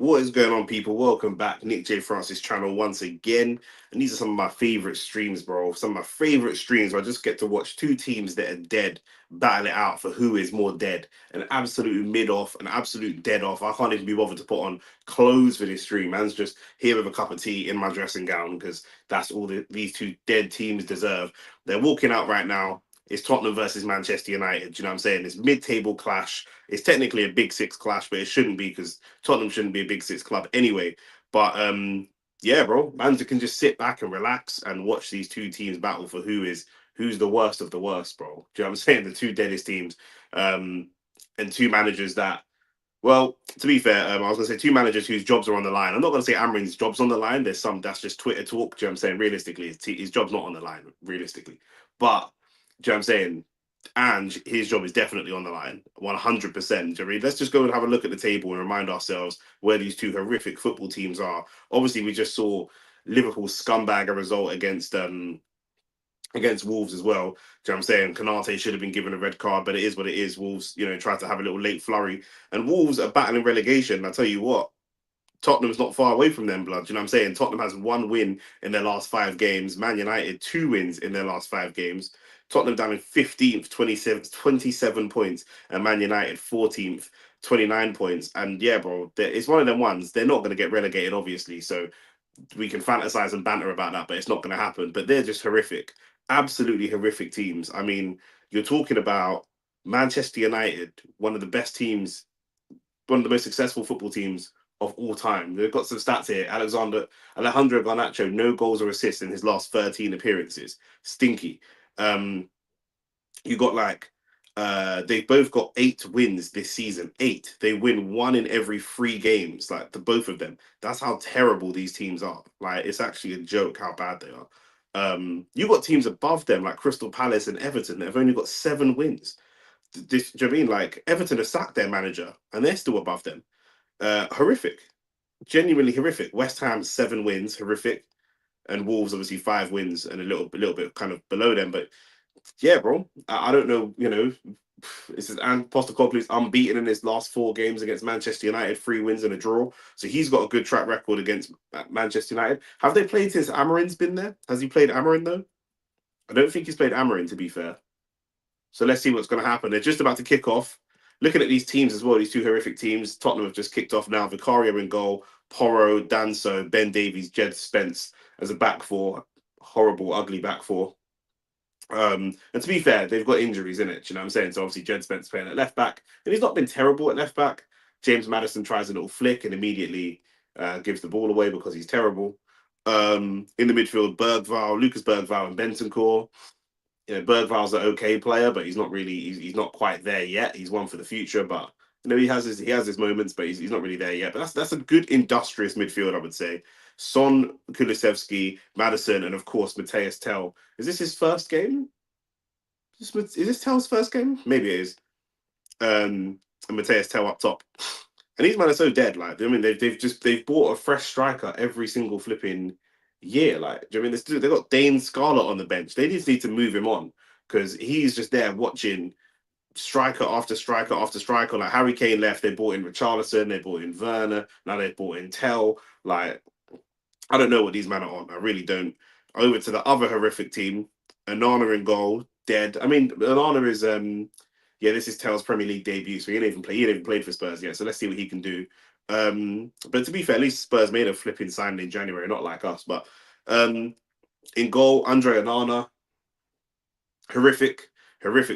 What is going on, people? Welcome back. Nick J. Francis channel once again. And these are some of my favorite streams, bro. Some of my favorite streams where I just get to watch two teams that are dead battle it out for who is more dead. An absolute mid off, an absolute dead off. I can't even be bothered to put on clothes for this stream. Man's just here with a cup of tea in my dressing gown because that's all these two dead teams deserve. They're walking out right now. It's Tottenham versus Manchester United. Do you know what I'm saying? It's mid-table clash. It's technically a Big Six clash, but it shouldn't be because Tottenham shouldn't be a Big Six club anyway. But yeah, bro, man can just sit back and relax and watch these two teams battle for who's the worst of the worst, bro. Do you know what I'm saying? The two deadest teams, and two managers that. Well, to be fair, I was going to say two managers whose jobs are on the line. I'm not going to say Amrin's job's on the line. There's some that's just Twitter talk. Do you know what I'm saying? Realistically, his job's not on the line, realistically. But, do you know what I'm saying? And his job is definitely on the line, 100%. I mean, let's just go and have a look at the table and remind ourselves where these two horrific football teams are. Obviously, we just saw Liverpool scumbag a result against Wolves as well. Do you know what I'm saying? Kanate should have been given a red card, but it is what it is. Wolves, tried to have a little late flurry. And Wolves are battling relegation. I tell you what, Tottenham's not far away from them, blood. Do you know what I'm saying? Tottenham has one win in their last 5 games. Man United, 2 wins in their last 5 games. Tottenham down in 15th, 27 points. And Man United, 14th, 29 points. And yeah, bro, it's one of them ones. They're not going to get relegated, obviously. So we can fantasize and banter about that, but it's not going to happen. But they're just horrific, absolutely horrific teams. I mean, you're talking about Manchester United, one of the best teams, one of the most successful football teams of all time. They've got some stats here. Alejandro Garnacho, no goals or assists in his last 13 appearances. Stinky. Um, you got they've both got 8 wins this season. 8. They win one in every 3 games, like the both of them. That's how terrible these teams are. Like, it's actually a joke how bad they are. You got teams above them like Crystal Palace and Everton that have only got 7 wins. Do you know what I mean? Like, Everton have sacked their manager and they're still above them. Horrific, genuinely horrific. West Ham 7 wins, horrific, and Wolves obviously 5 wins and a little bit kind of below them. But yeah, bro, I don't know. This is and Postecoglou's unbeaten in his last 4 games against Manchester United, 3 wins and a draw. So he's got a good track record against Manchester United. Have they played since Amarin's been there? Has he played Amarin though? I don't think he's played Amarin, to be fair. So let's see what's going to happen. They're just about to kick off. Looking at these teams as well, these two horrific teams. Tottenham have just kicked off now. Vicario in goal, Porro, Danso, Ben Davies, Jed Spence as a back four. Horrible, ugly back four. And to be fair, they've got injuries in it. You know what I'm saying? So obviously, Jed Spence playing at left back, and he's not been terrible at left back. James Maddison tries a little flick and immediately gives the ball away because he's terrible. In the midfield, Lucas Bergval, and Bentancur. Bergval's an okay player, but he's not really he's not quite there yet. He's one for the future, but he has his moments, but he's not really there yet. But that's a good industrious midfield, I would say. Son, Kulusevski, Madison, and of course Mateus Tell. Is this his first game? Is this Tell's first game? Maybe it is. And Mateus Tell up top. And these men are so dead. Like, I mean, they've bought a fresh striker every single flipping year. Like, do you know what I mean, they've got Dane Scarlett on the bench. They just need to move him on because he's just there watching striker after striker after striker. Like, Harry Kane left, they bought in Richarlison, they bought in Werner, now they've bought in Tell. Like, I don't know what these men are on. I really don't. Over to the other horrific team, Anana in goal, dead. I mean, Anana is this is Tell's Premier League debut, so he didn't even played for Spurs yet. So let's see what he can do. But to be fair, at least Spurs made a flipping signing in January, not like us. But in goal, Andre Anana, horrific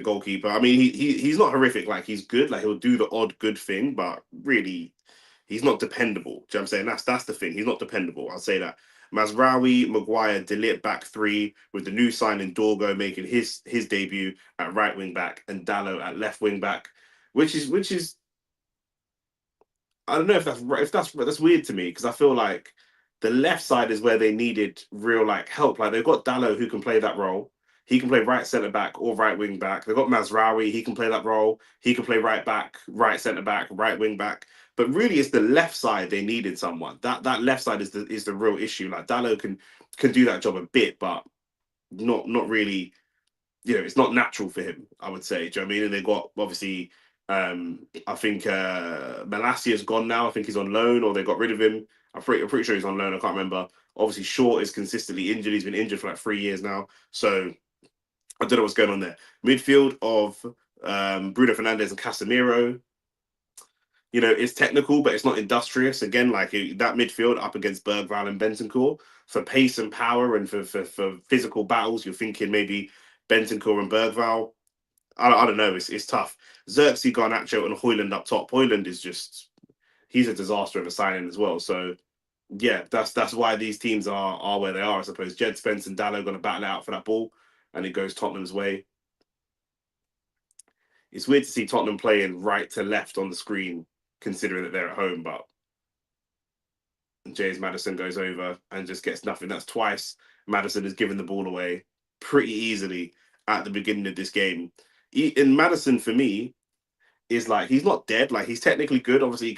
goalkeeper. I mean, he's not horrific. Like, he's good. Like, he'll do the odd good thing, but really, he's not dependable. Do you know what I'm saying? That's the thing. He's not dependable. I'll say that. Mazraoui, Maguire, De Ligt back three, with the new signing Dorgo making his debut at right wing back and Dallo at left wing back, which is I don't know if that's weird to me because I feel like the left side is where they needed real help. Like, they've got Dallo who can play that role. He can play right centre back or right wing back. They've got Mazraoui. He can play that role. He can play right back, right centre back, right wing back. But really, it's the left side they needed someone. That left side is the real issue. Like, Dallo can do that job a bit, but not really. It's not natural for him, I would say. Do you know what I mean? And they've got obviously I think Malassia's gone now. I think he's on loan, or they got rid of him. I'm pretty sure he's on loan. I can't remember. Obviously, Short is consistently injured. He's been injured for like 3 years now. So I don't know what's going on there. Midfield of Bruno Fernandes and Casemiro. It's technical, but it's not industrious. Again, like that midfield up against Bergwijn and Bentancur for pace and power and for physical battles, you're thinking maybe Bentancur and Bergwijn. I don't know. It's tough. Xerxes, Garnacho, and Hoyland up top. Hoyland is he's a disaster of a signing as well. So yeah, that's why these teams are where they are. I suppose Jed Spence and Dallo are going to battle it out for that ball, and it goes Tottenham's way. It's weird to see Tottenham playing right to left on the screen, considering that they're at home, but James Maddison goes over and just gets nothing. That's twice Maddison has given the ball away pretty easily at the beginning of this game. And Maddison, for me, is like he's not dead. Like he's technically good. Obviously,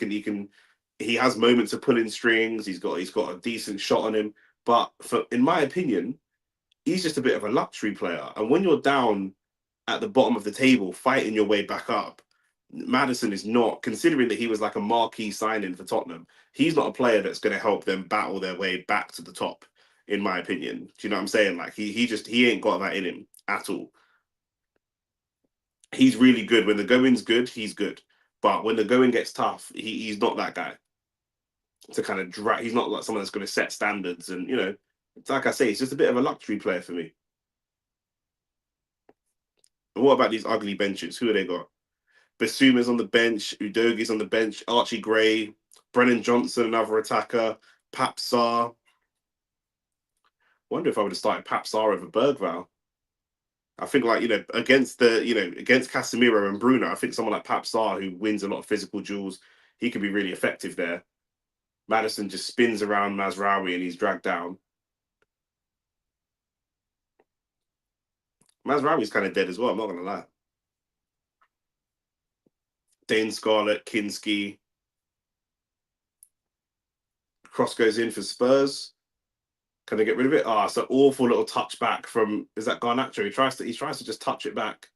he has moments of pulling strings. He's got a decent shot on him. But in my opinion, he's just a bit of a luxury player. And when you're down at the bottom of the table, fighting your way back up, Maddison is not, considering that he was like a marquee signing for Tottenham, he's not a player that's going to help them battle their way back to the top, in my opinion. Do you know what I'm saying? Like he ain't got that in him at all. He's really good. When the going's good, he's good. But when the going gets tough, he's not that guy to kind of drag. He's not like someone that's going to set standards. And like I say, it's just a bit of a luxury player for me. And what about these ugly benches? Who have they got? Basuma's on the bench, Udogi's on the bench, Archie Gray, Brennan Johnson, another attacker, Papsar. Wonder if I would have started Papsar over Bergval. I think like against Casemiro and Bruno, I think someone like Papsar who wins a lot of physical duels, he could be really effective there. Maddison just spins around Mazraoui and he's dragged down. Mazraoui's kind of dead as well. I'm not gonna lie. Dane Scarlett, Kinski. Cross goes in for Spurs. Can they get rid of it? Ah, it's an awful little touchback from, is that Garnacho? He tries to just touch it back.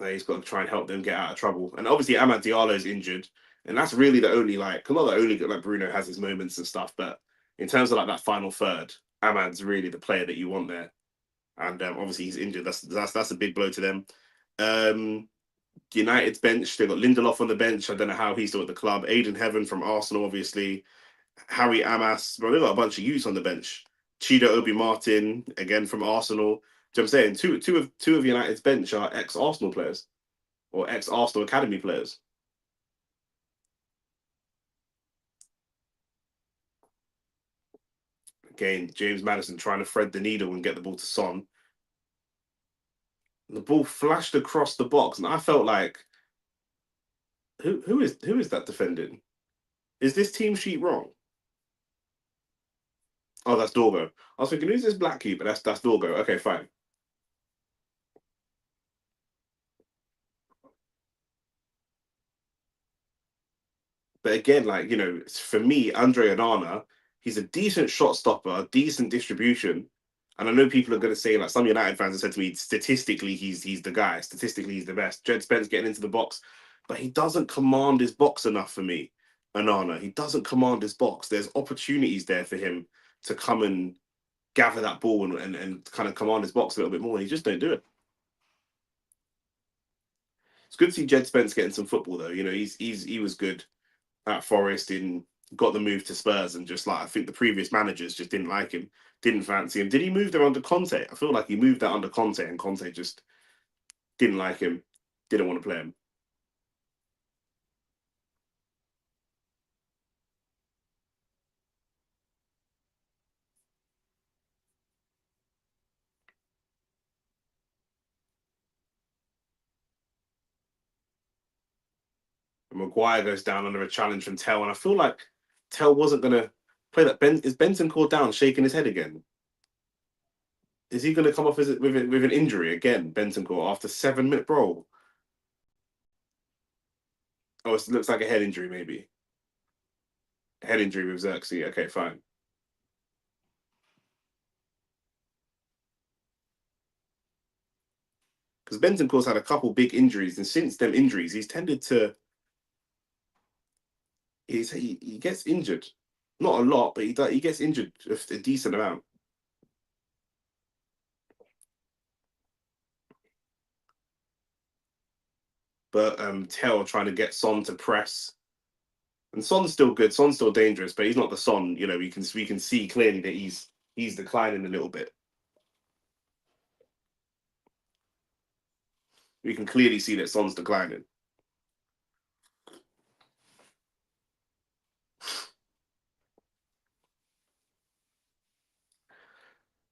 He's got to try and help them get out of trouble. And obviously Amad Diallo's injured. And that's really the only like, not the only like Bruno has his moments and stuff, but in terms of like that final third, Amad's really the player that you want there. And obviously he's injured. That's a big blow to them. United's bench, they've got Lindelof on the bench. I don't know how he's still at the club. Aiden Heaven from Arsenal, obviously. Harry Amas, bro, they've got a bunch of youths on the bench. Chido Obi Martin, again from Arsenal. Do you know what I'm saying? Two of United's bench are ex-Arsenal players or ex-Arsenal Academy players. Again, James Maddison trying to thread the needle and get the ball to Son. The ball flashed across the box, and I felt like, who is that defending? Is this team sheet wrong? Oh, that's Dorgo. I was thinking, who's this black keeper? That's Dorgo. Okay, fine. But again, like, for me, Andre Onana, he's a decent shot stopper, decent distribution. And I know people are going to say, like, some United fans have said to me, statistically, he's the guy. Statistically, he's the best. Jed Spence getting into the box, but he doesn't command his box enough for me. Onana, he doesn't command his box. There's opportunities there for him to come and gather that ball and kind of command his box a little bit more. And he just don't do it. It's good to see Jed Spence getting some football though. He was good at Forest and got the move to Spurs, and just like I think the previous managers just didn't like him, didn't fancy him. Did he move there under Conte? I feel like he moved that under Conte, and Conte just didn't like him, didn't want to play him. And Maguire goes down under a challenge from Tell, and I feel like Tell wasn't gonna play that. Is Benson called down, shaking his head again? Is he going to come off with an injury again, Benton after 7 minute bro? Oh, it looks like a head injury, maybe. Head injury with Xerxes. Okay, fine. Because Bentancur's had a couple big injuries, and since them injuries, he's tended to he gets injured, not a lot, but he gets injured a decent amount. But Tell trying to get Son to press, and Son's still good. Son's still dangerous, but he's not the Son. You know, we can see clearly that he's declining a little bit. We can clearly see that Son's declining.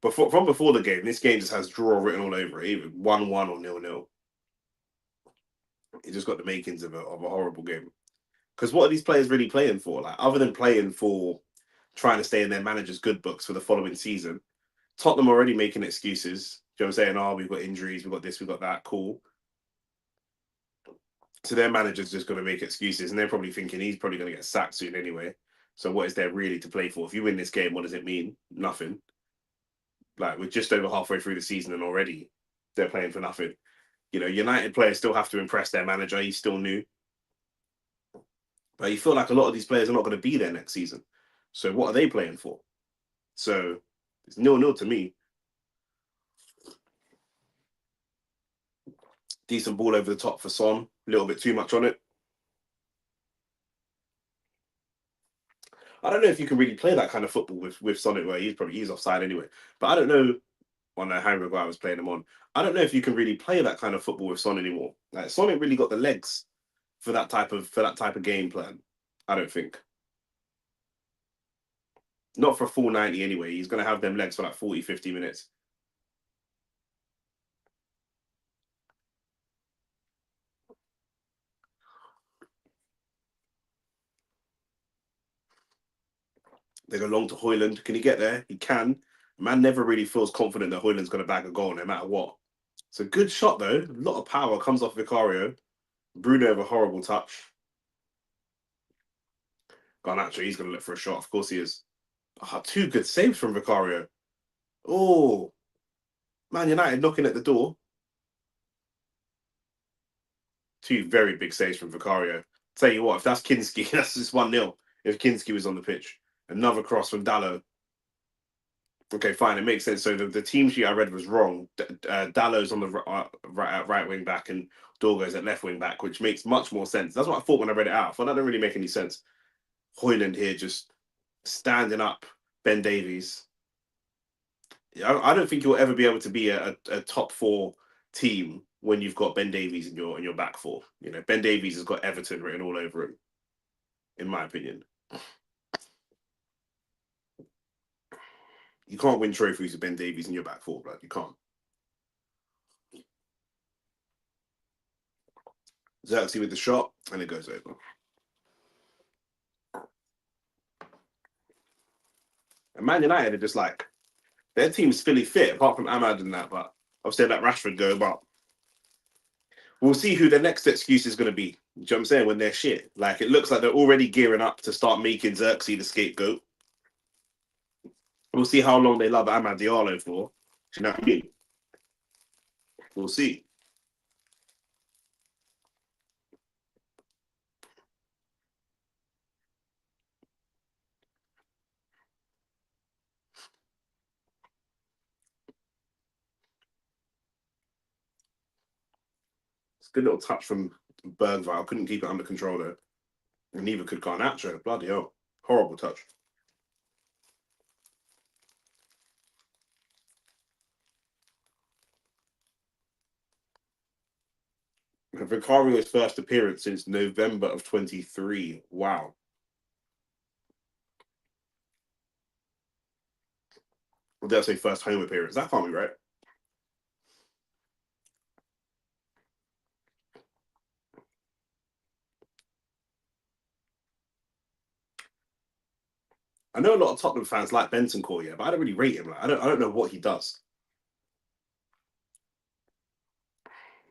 But from before the game, this game just has draw written all over it, either 1-1 or 0-0. It just got the makings of a horrible game. Because what are these players really playing for? Like, other than playing for trying to stay in their manager's good books for the following season, Tottenham already making excuses. Do you know what I'm saying? Oh, we've got injuries, we've got this, we've got that. Cool. So their manager's just going to make excuses, and they're probably thinking he's probably going to get sacked soon anyway. So what is there really to play for? If you win this game, what does it mean? Nothing. Like, we're just over halfway through the season, and already they're playing for nothing. You know, United players still have to impress their manager. He's still new. But you feel like a lot of these players are not going to be there next season. So what are they playing for? So it's 0-0 to me. Decent ball over the top for Son. A little bit too much on it. I don't know if you can really play that kind of football with Son. Where he's offside anyway. But I don't know. On the Harry Maguire was playing him on. I don't know if you can really play that kind of football with Son anymore. Like, Son ain't really got the legs for that type of game plan. I don't think. Not for a full 90 anyway. He's going to have them legs for like 40, 50 minutes. They go long to Højlund. Can he get there? He can. Man never really feels confident that Højlund's going to bag a goal no matter what. It's a good shot though. A lot of power comes off Vicario. Bruno have a horrible touch. Garnacho, he's going to look for a shot. Of course he is. Oh, two good saves from Vicario. Oh, Man United knocking at the door. Two very big saves from Vicario. Tell you what, if that's Kinski, that's just 1-0. If Kinski was on the pitch. Another cross from Dallo. Okay, fine, it makes sense. So the team sheet I read was wrong. Dallo's on the right wing back and Dorgo's at left wing back, which makes much more sense. That's what I thought when I read it out. I thought that didn't really make any sense. Højlund here just standing up Ben Davies. I don't think you'll ever be able to be a top four team when you've got Ben Davies in your back four. You know, Ben Davies has got Everton written all over him, in my opinion. You can't win trophies with Ben Davies in your back four, bro. You can't. Xerxes with the shot, and it goes over. And Man United are just like, their team's fully fit, apart from Ahmad and that, but I've said that Rashford go, but we'll see who the next excuse is going to be. Do you know what I'm saying? When they're shit. Like, it looks like they're already gearing up to start making Xerxes the scapegoat. We'll see how long they love Amad Diallo for. Do you know what I mean? We'll see. It's a good little touch from Bergvall. Couldn't keep it under control though. And neither could Garnacho. Bloody hell. Horrible touch. Vicario's first appearance since November of 23. Wow. Did I say first home appearance? That can't be right. I know a lot of Tottenham fans like Bentancur, yeah, but I don't really rate him. Like, I don't know what he does.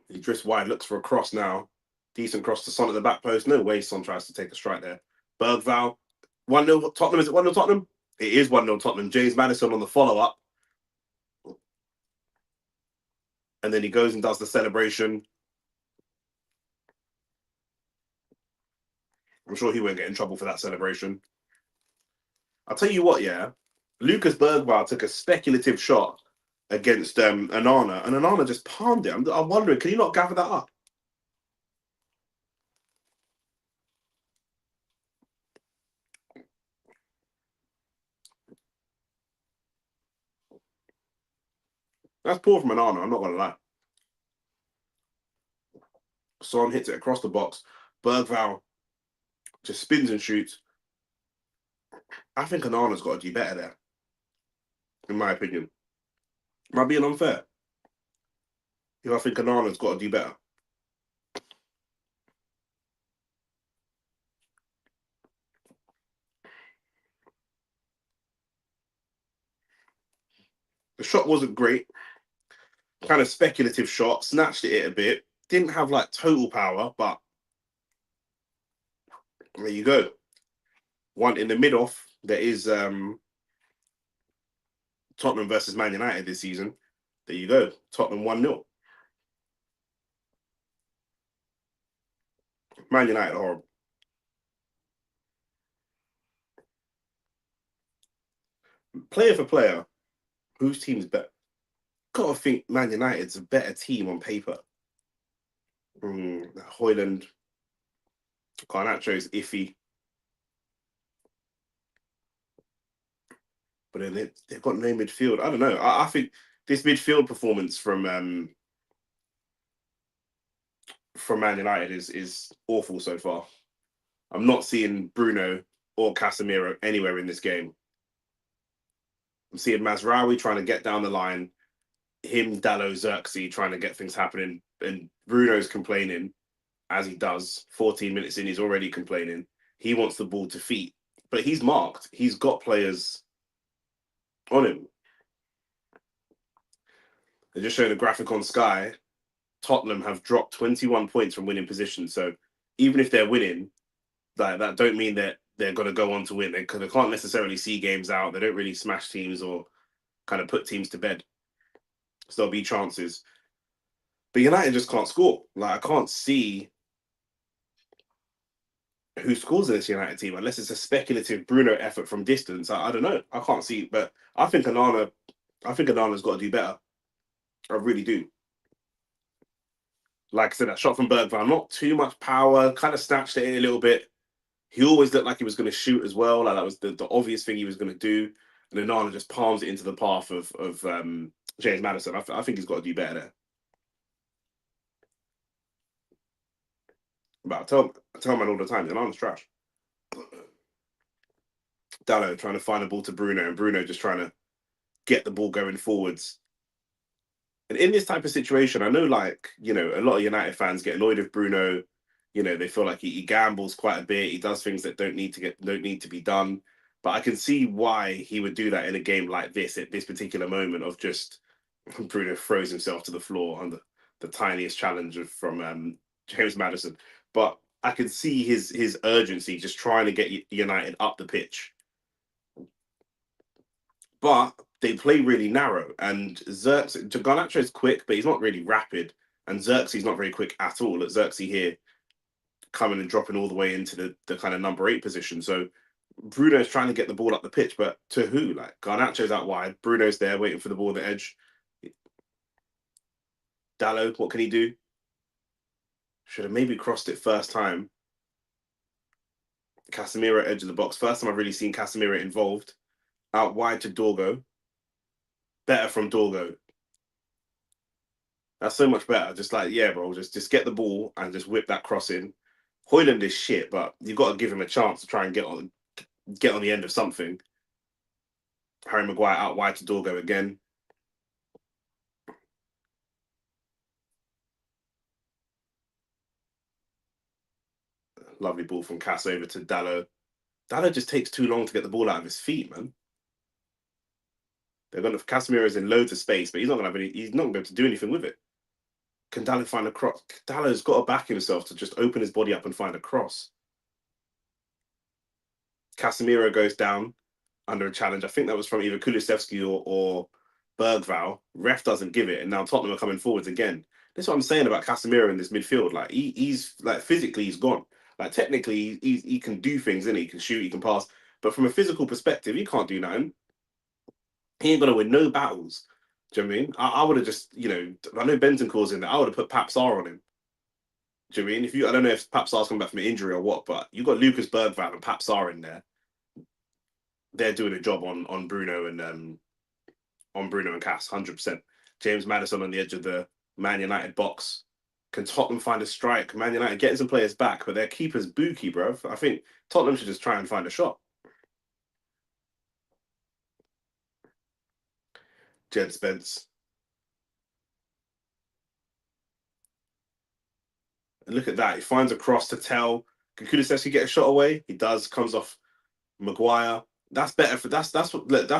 He drifts wide, looks for a cross now. Decent cross to Son at the back post. No way Son tries to take a strike there. Bergvall. 1-0 Tottenham. Is it 1-0 Tottenham? It is 1-0 Tottenham. James Maddison on the follow-up. and then he goes and does the celebration. I'm sure he won't get in trouble for that celebration. I'll tell you what, yeah. Lucas Bergvall took a speculative shot against Onana, and Onana just palmed it. I'm wondering, can you not gather that up? That's poor from Onana, I'm not going to lie. Son hits it across the box. Bergvall just spins and shoots. I think Onana's got to do better there, in my opinion. Am I being unfair? I think Onana's got to do better. The shot wasn't great. Kind of speculative shot. Snatched it a bit. Didn't have like total power, but there you go. One in the mid-off. There is Tottenham versus Man United this season. There you go. Tottenham 1-0. Man United horrible. Player for player, whose team's better? Gotta think Man United's a better team on paper. Højlund, Garnacho's iffy. But then they've got no midfield. I don't know. I think this midfield performance from Man United is awful so far. I'm not seeing Bruno or Casemiro anywhere in this game. I'm seeing Mazraoui trying to get down the line, him, Dalot, Xerxes trying to get things happening, and Bruno's complaining, as he does. 14 minutes in, he's already complaining. He wants the ball to feet, but he's marked. He's got players on him. They're just showing a graphic on Sky. Tottenham have dropped 21 points from winning position. So even if they're winning, that don't mean that they're going to go on to win. They can't necessarily see games out. They don't really smash teams or kind of put teams to bed. So there'll be chances. But United just can't score. Like, I can't see who scores in this United team unless it's a speculative Bruno effort from distance. I don't know. I can't see. But I think Onana's got to do better. I really do. Like I said, that shot from Bergvall, not too much power, kind of snatched it in a little bit. He always looked like he was going to shoot as well. Like that was the obvious thing he was going to do. And Onana just palms it into the path of James Maddison. I think he's got to do better there. But I tell man all the time, Onana's trash. Dalot trying to find the ball to Bruno, and Bruno just trying to get the ball going forwards. And in this type of situation, I know, like, you know, a lot of United fans get annoyed with Bruno. You know, they feel like he gambles quite a bit. He does things that don't need to be done. But I can see why he would do that in a game like this, at this particular moment of just Bruno throws himself to the floor under the tiniest challenge from James Maddison. But I can see his urgency just trying to get United up the pitch. But they play really narrow, and Xerxes, Garnacho is quick, but he's not really rapid, and Xerxes not very quick at all. At Xerxes here, coming and dropping all the way into the kind of number 8 position. So Bruno's trying to get the ball up the pitch, but to who? Like, Garnacho's out wide, Bruno's there waiting for the ball at the edge. Dalot, what can he do? Should have maybe crossed it first time. Casemiro edge of the box. First time I've really seen Casemiro involved. Out wide to Dorgo. Better from Dorgo. That's so much better. Just like, yeah, bro, just get the ball and just whip that cross in. Højlund is shit, but you've got to give him a chance to try and get on the end of something. Harry Maguire out wide to Dorgo again. Lovely ball from Cass over to Dalot. Dalot just takes too long to get the ball out of his feet, man. Casemiro's in loads of space, but he's not going to be able to do anything with it. Can Dalot find a cross? Dalot's got to back himself to just open his body up and find a cross. Casemiro goes down under a challenge. I think that was from either Kulusevski or Bergval, ref doesn't give it, and now Tottenham are coming forwards again. That's what I'm saying about Casemiro in this midfield. Like he's like physically he's gone. Like technically he can do things, and he can shoot, he can pass, but from a physical perspective, he can't do nothing. He ain't gonna win no battles. Do you know what I mean? I would have just, I know Bentancur's in there. I would have put Pap Sarr on him. Do you know what I mean? I don't know if Pap Sarr's coming back from an injury or what, but you got Lucas Bergvall and Pap Sarr in there. They're doing a job on Bruno and Cass, 100%. James Maddison on the edge of the Man United box. Can Tottenham find a strike? Man United getting some players back, but their keeper's bookie, bro. I think Tottenham should just try and find a shot. Jed Spence. And look at that. He finds a cross to tell. Can Kulusevski get a shot away? He does. Comes off Maguire. That's better for that's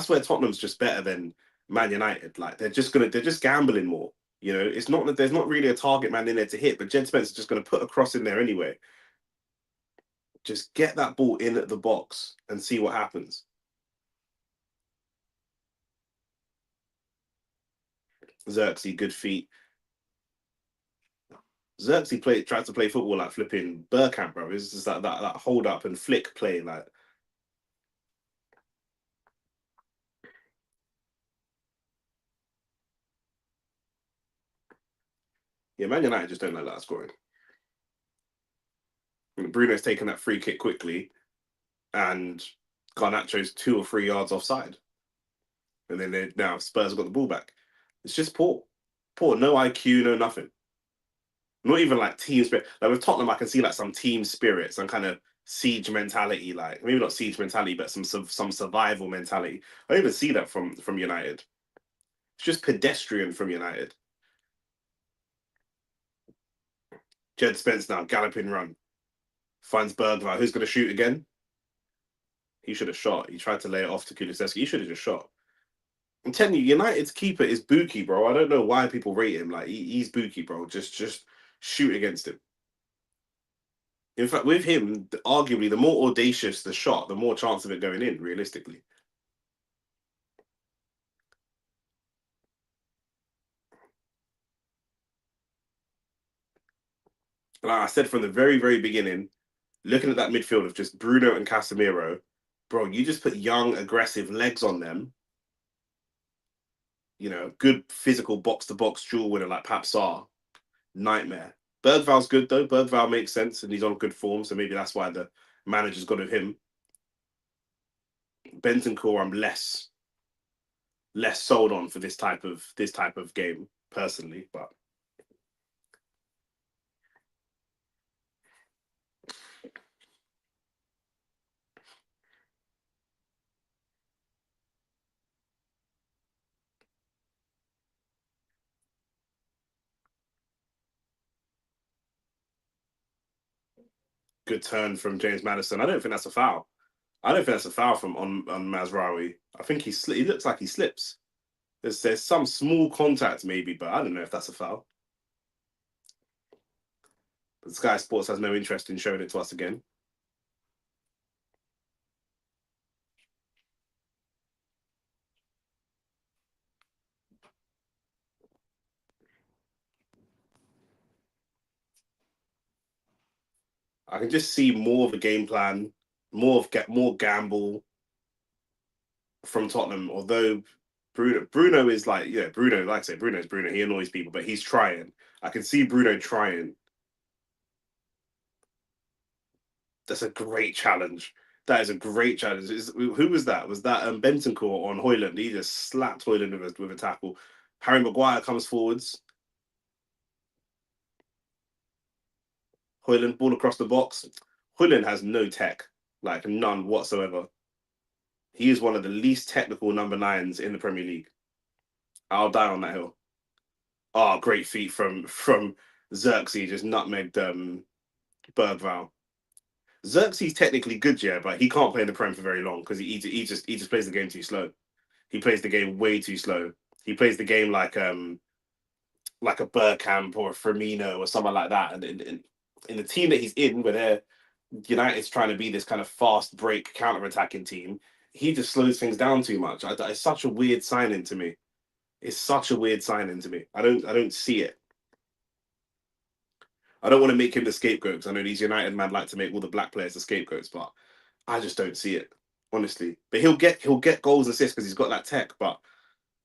where Tottenham's just better than Man United. Like they're just gambling more. It's not that there's not really a target man in there to hit, but Jed Spence is just going to put a cross in there anyway. Just get that ball in at the box and see what happens. Xerxes, good feet. Xerxes tried to play football like flipping Burkamp, bro. It's just that hold up and flick play, like. Yeah, Man United just don't like that scoring. Bruno's taken that free kick quickly, and Garnacho's 2 or 3 yards offside. And then now Spurs have got the ball back. It's just poor. Poor, no IQ, no nothing. Not even like team spirit. Like with Tottenham, I can see like some team spirit, some kind of siege mentality, like maybe not siege mentality, but some survival mentality. I don't even see that from United. It's just pedestrian from United. Jed Spence now, galloping run. Finds Bergvall, who's going to shoot again? He should have shot. He tried to lay it off to Kulusevski. He should have just shot. I'm telling you, United's keeper is Buki, bro. I don't know why people rate him. Like he's Buki, bro. Just shoot against him. In fact, with him, arguably, the more audacious the shot, the more chance of it going in. Realistically, like I said from the very beginning, looking at that midfield of just Bruno and Casemiro, bro, you just put young, aggressive legs on them. Good physical box to box duel winner like Pap Sarr. Nightmare. Bergval's good though. Bergval makes sense and he's on good form, so maybe that's why the manager's got of him. Bentancur, I'm less sold on for this type of game personally, but good turn from James Maddison. I don't think that's a foul. I don't think that's a foul from on Mazraoui. I think he looks like he slips. There's some small contact maybe, but I don't know if that's a foul. But Sky Sports has no interest in showing it to us again. I can just see more of a game plan, more gamble from Tottenham. Although Bruno is like, yeah, Bruno, like I say, Bruno's Bruno. He annoys people, but he's trying. I can see Bruno trying. That's a great challenge. That is a great challenge. Who was that? Was that Bentancur on Højlund? He just slapped Højlund with a tackle. Harry Maguire comes forwards. Højlund ball across the box. Højlund has no tech, like none whatsoever. He is one of the least technical number 9s in the Premier League. I'll die on that hill. Oh, great feat from Xerxes, just nutmegged Bergval. Xerxes technically good, yeah, but he can't play in the Prem for very long because he just plays the game too slow. He plays the game way too slow. He plays the game like a Bergkamp or a Firmino or someone like that. And in the team that he's in, where United's trying to be this kind of fast break counter attacking team, he just slows things down too much. It's such a weird signing to me. It's such a weird signing to me. I don't see it. I don't want to make him the scapegoat because I know these United man like to make all the black players the scapegoats, but I just don't see it, honestly. But he'll get goals and assists because he's got that tech, but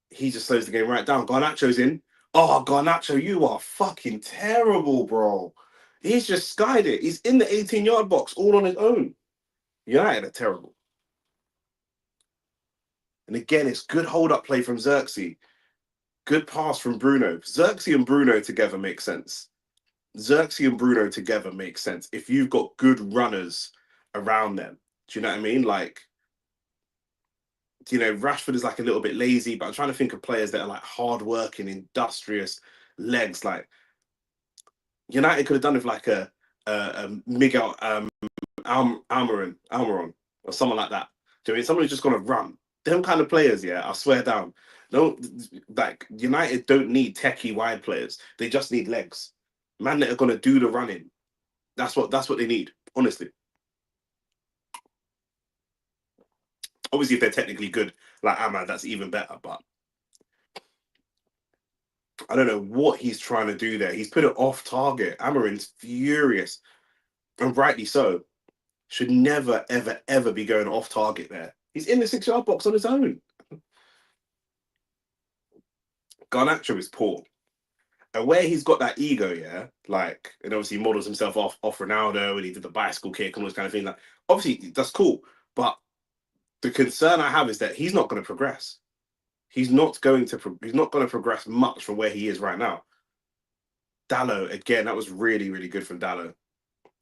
he just slows the game right down. Garnacho's in. Oh, Garnacho, you are fucking terrible, bro. He's just skied it. He's in the 18-yard box all on his own. United are terrible. And again, it's good hold-up play from Xerxes. Good pass from Bruno. Xerxes and Bruno together make sense. Xerxes and Bruno together make sense if you've got good runners around them. Do you know what I mean? Like, Rashford is like a little bit lazy, but I'm trying to think of players that are like hardworking, industrious legs. Like United could have done with like a Miguel Almiron or someone like that. Do you know what I mean? Someone who's just gonna run. Them kind of players, yeah, I swear down. Don't like United don't need techie wide players. They just need legs. Man that are gonna do the running. That's what they need, honestly. Obviously, if they're technically good, like Ahmad, that's even better. But I don't know what he's trying to do there. He's put it off target. Amarin's furious, and rightly so. Should never, ever, ever be going off target there. He's in the 6-yard box on his own. Garnacho is poor. And where he's got that ego, yeah, like, and obviously he models himself off Ronaldo and he did the bicycle kick and all those kind of things. Like, obviously, that's cool. But the concern I have is that he's not going to progress. He's not going to progress much from where he is right now. Dallo, again, that was really, really good from Dallo.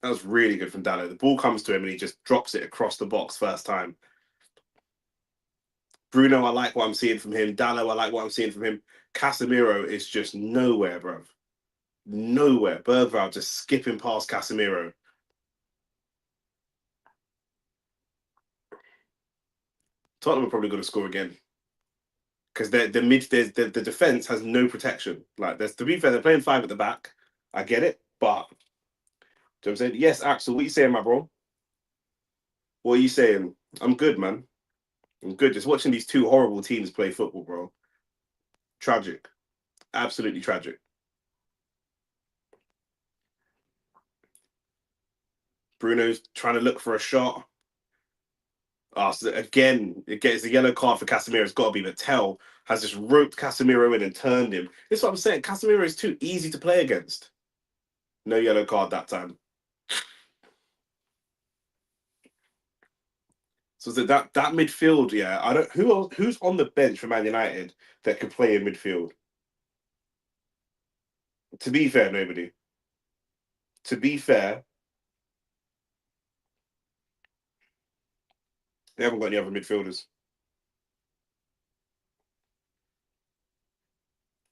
That was really good from Dallo. The ball comes to him and he just drops it across the box first time. Bruno, I like what I'm seeing from him. Dallo, I like what I'm seeing from him. Casemiro is just nowhere, bro. Nowhere. Bergvall just skipping past Casemiro. Tottenham are probably going to score again because the defense has no protection. Like, there's, to be fair, they're playing 5 at the back. I get it, but do you know what I'm saying? Yes, Axel, what are you saying, my bro? What are you saying? I'm good, man. I'm good. Just watching these two horrible teams play football, bro. Tragic. Absolutely tragic. Bruno's trying to look for a shot. So again, it gets a yellow card for Casemiro. It's got to be Mattel has just roped Casemiro in and turned him. This is what I'm saying. Casemiro is too easy to play against. No yellow card that time. So that midfield, yeah. I don't who's on the bench for Man United that could play in midfield. To be fair, nobody. To be fair, they haven't got any other midfielders.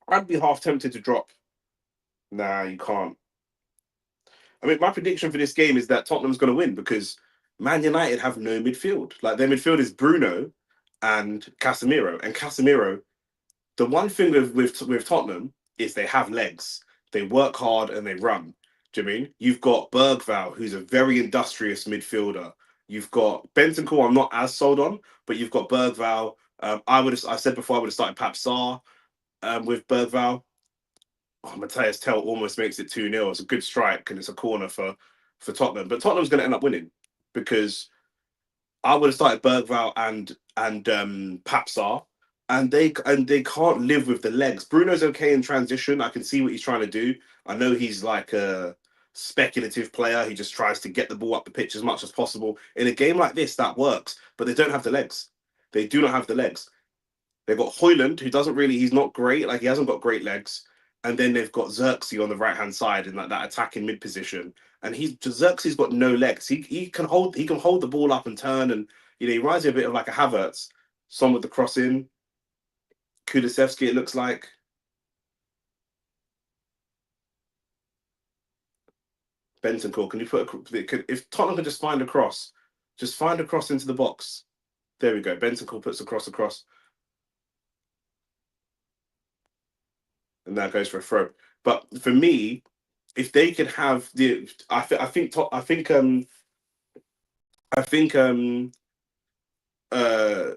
I'd be half tempted to drop. Nah, you can't. I mean, my prediction for this game is that Tottenham's going to win because Man United have no midfield. Like, their midfield is Bruno and Casemiro. And Casemiro, the one thing with Tottenham is they have legs. They work hard and they run. Do you mean? You've got Bergvall, who's a very industrious midfielder. You've got Bentancur, I'm not as sold on, but you've got Bergvall. I said before I would have started Pap Sarr with Bergvall. Oh, Matthias Tell almost makes it 2-0. It's a good strike and it's a corner for Tottenham. But Tottenham's going to end up winning because I would have started Bergvall and Papsar, and they can't live with the legs. Bruno's okay in transition. I can see what he's trying to do. I know he's like a speculative player. He just tries to get the ball up the pitch as much as possible. In a game like this, that works, but they don't have the legs. They do not have the legs. They've got Hoyland, who doesn't really, he's not great. Like, he hasn't got great legs. And then they've got Xerxes on the right hand side in like that attacking mid position. And Xerxes got no legs. He can hold the ball up and turn, and he reminds me a bit of like a Havertz. Some with the cross in. Kudasevsky, it looks like. Bentancur, can you if Tottenham can just find a cross, just find a cross into the box. There we go. Bentancur puts a cross across. And that goes for a throw. But for me, if they could have I think uh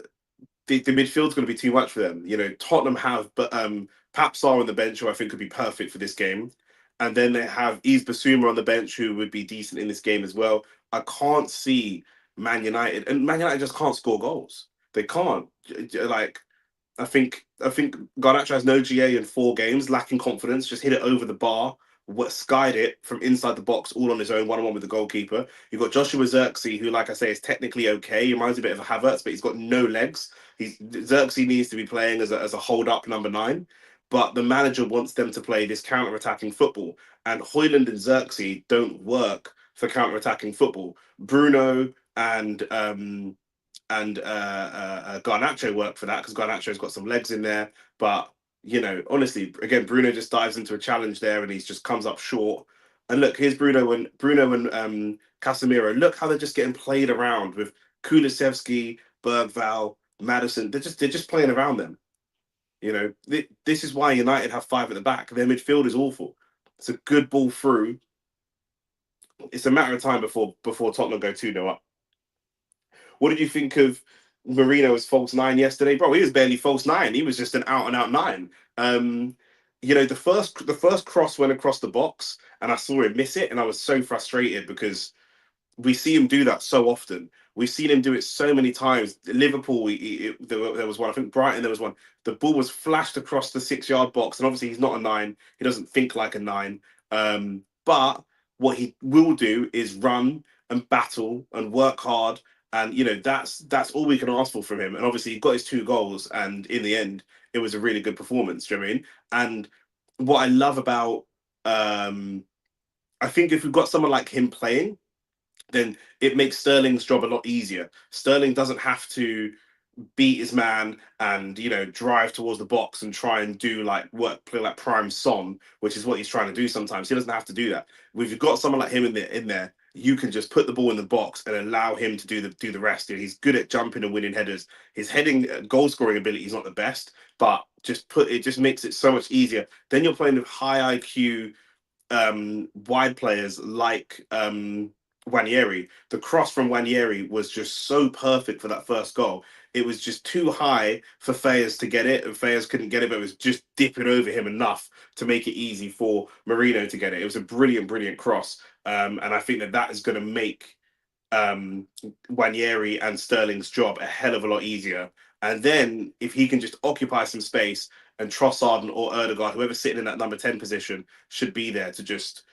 the midfield's going to be too much for them. You know, Tottenham have, but Paps are on the bench, who I think could be perfect for this game, and then they have Yves Bissouma on the bench, who would be decent in this game as well. I can't see Man United just can't score goals. They can't. Like, I think Garnacho has no GA in 4 games, lacking confidence, just hit it over the bar, what skied it from inside the box all on his own, 1-on-1 with the goalkeeper. You've got Joshua Zirkzee, who, like I say, is technically okay. He reminds me a bit of a Havertz, but he's got no legs. Zirkzee needs to be playing as a hold up number 9. But the manager wants them to play this counter-attacking football. And Højlund and Zirkzee don't work for counter-attacking football. Bruno and Garnacho work for that, because Garnacho's got some legs in there. But honestly, again, Bruno just dives into a challenge there, and he just comes up short. And look, here's Bruno and Casemiro. Look how they're just getting played around with Kulusevski, Bergval, Madison. They're just playing around them. This is why United have 5 at the back. Their midfield is awful. It's a good ball through. It's a matter of time before Tottenham go 2-0 up. What did you think of Marino's false 9 yesterday? Bro, he was barely false 9. He was just an out and out 9. The first cross went across the box, and I saw him miss it, and I was so frustrated because we see him do that so often. We've seen him do it so many times. Liverpool, there was one. I think Brighton, there was one. The ball was flashed across the 6-yard box, and obviously he's not a 9. He doesn't think like a 9. But what he will do is run and battle and work hard, and that's all we can ask for from him. And obviously he got his 2 goals, and in the end, it was a really good performance. Do you know what I mean? And what I love about, I think if we've got someone like him playing, then it makes Sterling's job a lot easier. Sterling doesn't have to beat his man and drive towards the box and try and do play like prime Son, which is what he's trying to do sometimes. He doesn't have to do that. If you've got someone like him in there, you can just put the ball in the box and allow him to do the rest. He's good at jumping and winning headers. His heading goal scoring ability is not the best, but it just makes it so much easier. Then you're playing with high IQ wide players like Wanieri. The cross from Wanieri was just so perfect for that first goal. It was just too high for Fayers to get it, and Fayers couldn't get it, but it was just dipping over him enough to make it easy for Marino to get it. It was a brilliant, brilliant cross. And I think that is going to make Wanieri and Sterling's job a hell of a lot easier. And then if he can just occupy some space, and Trossard or Erdegaard, whoever's sitting in that number 10 position, should be there to just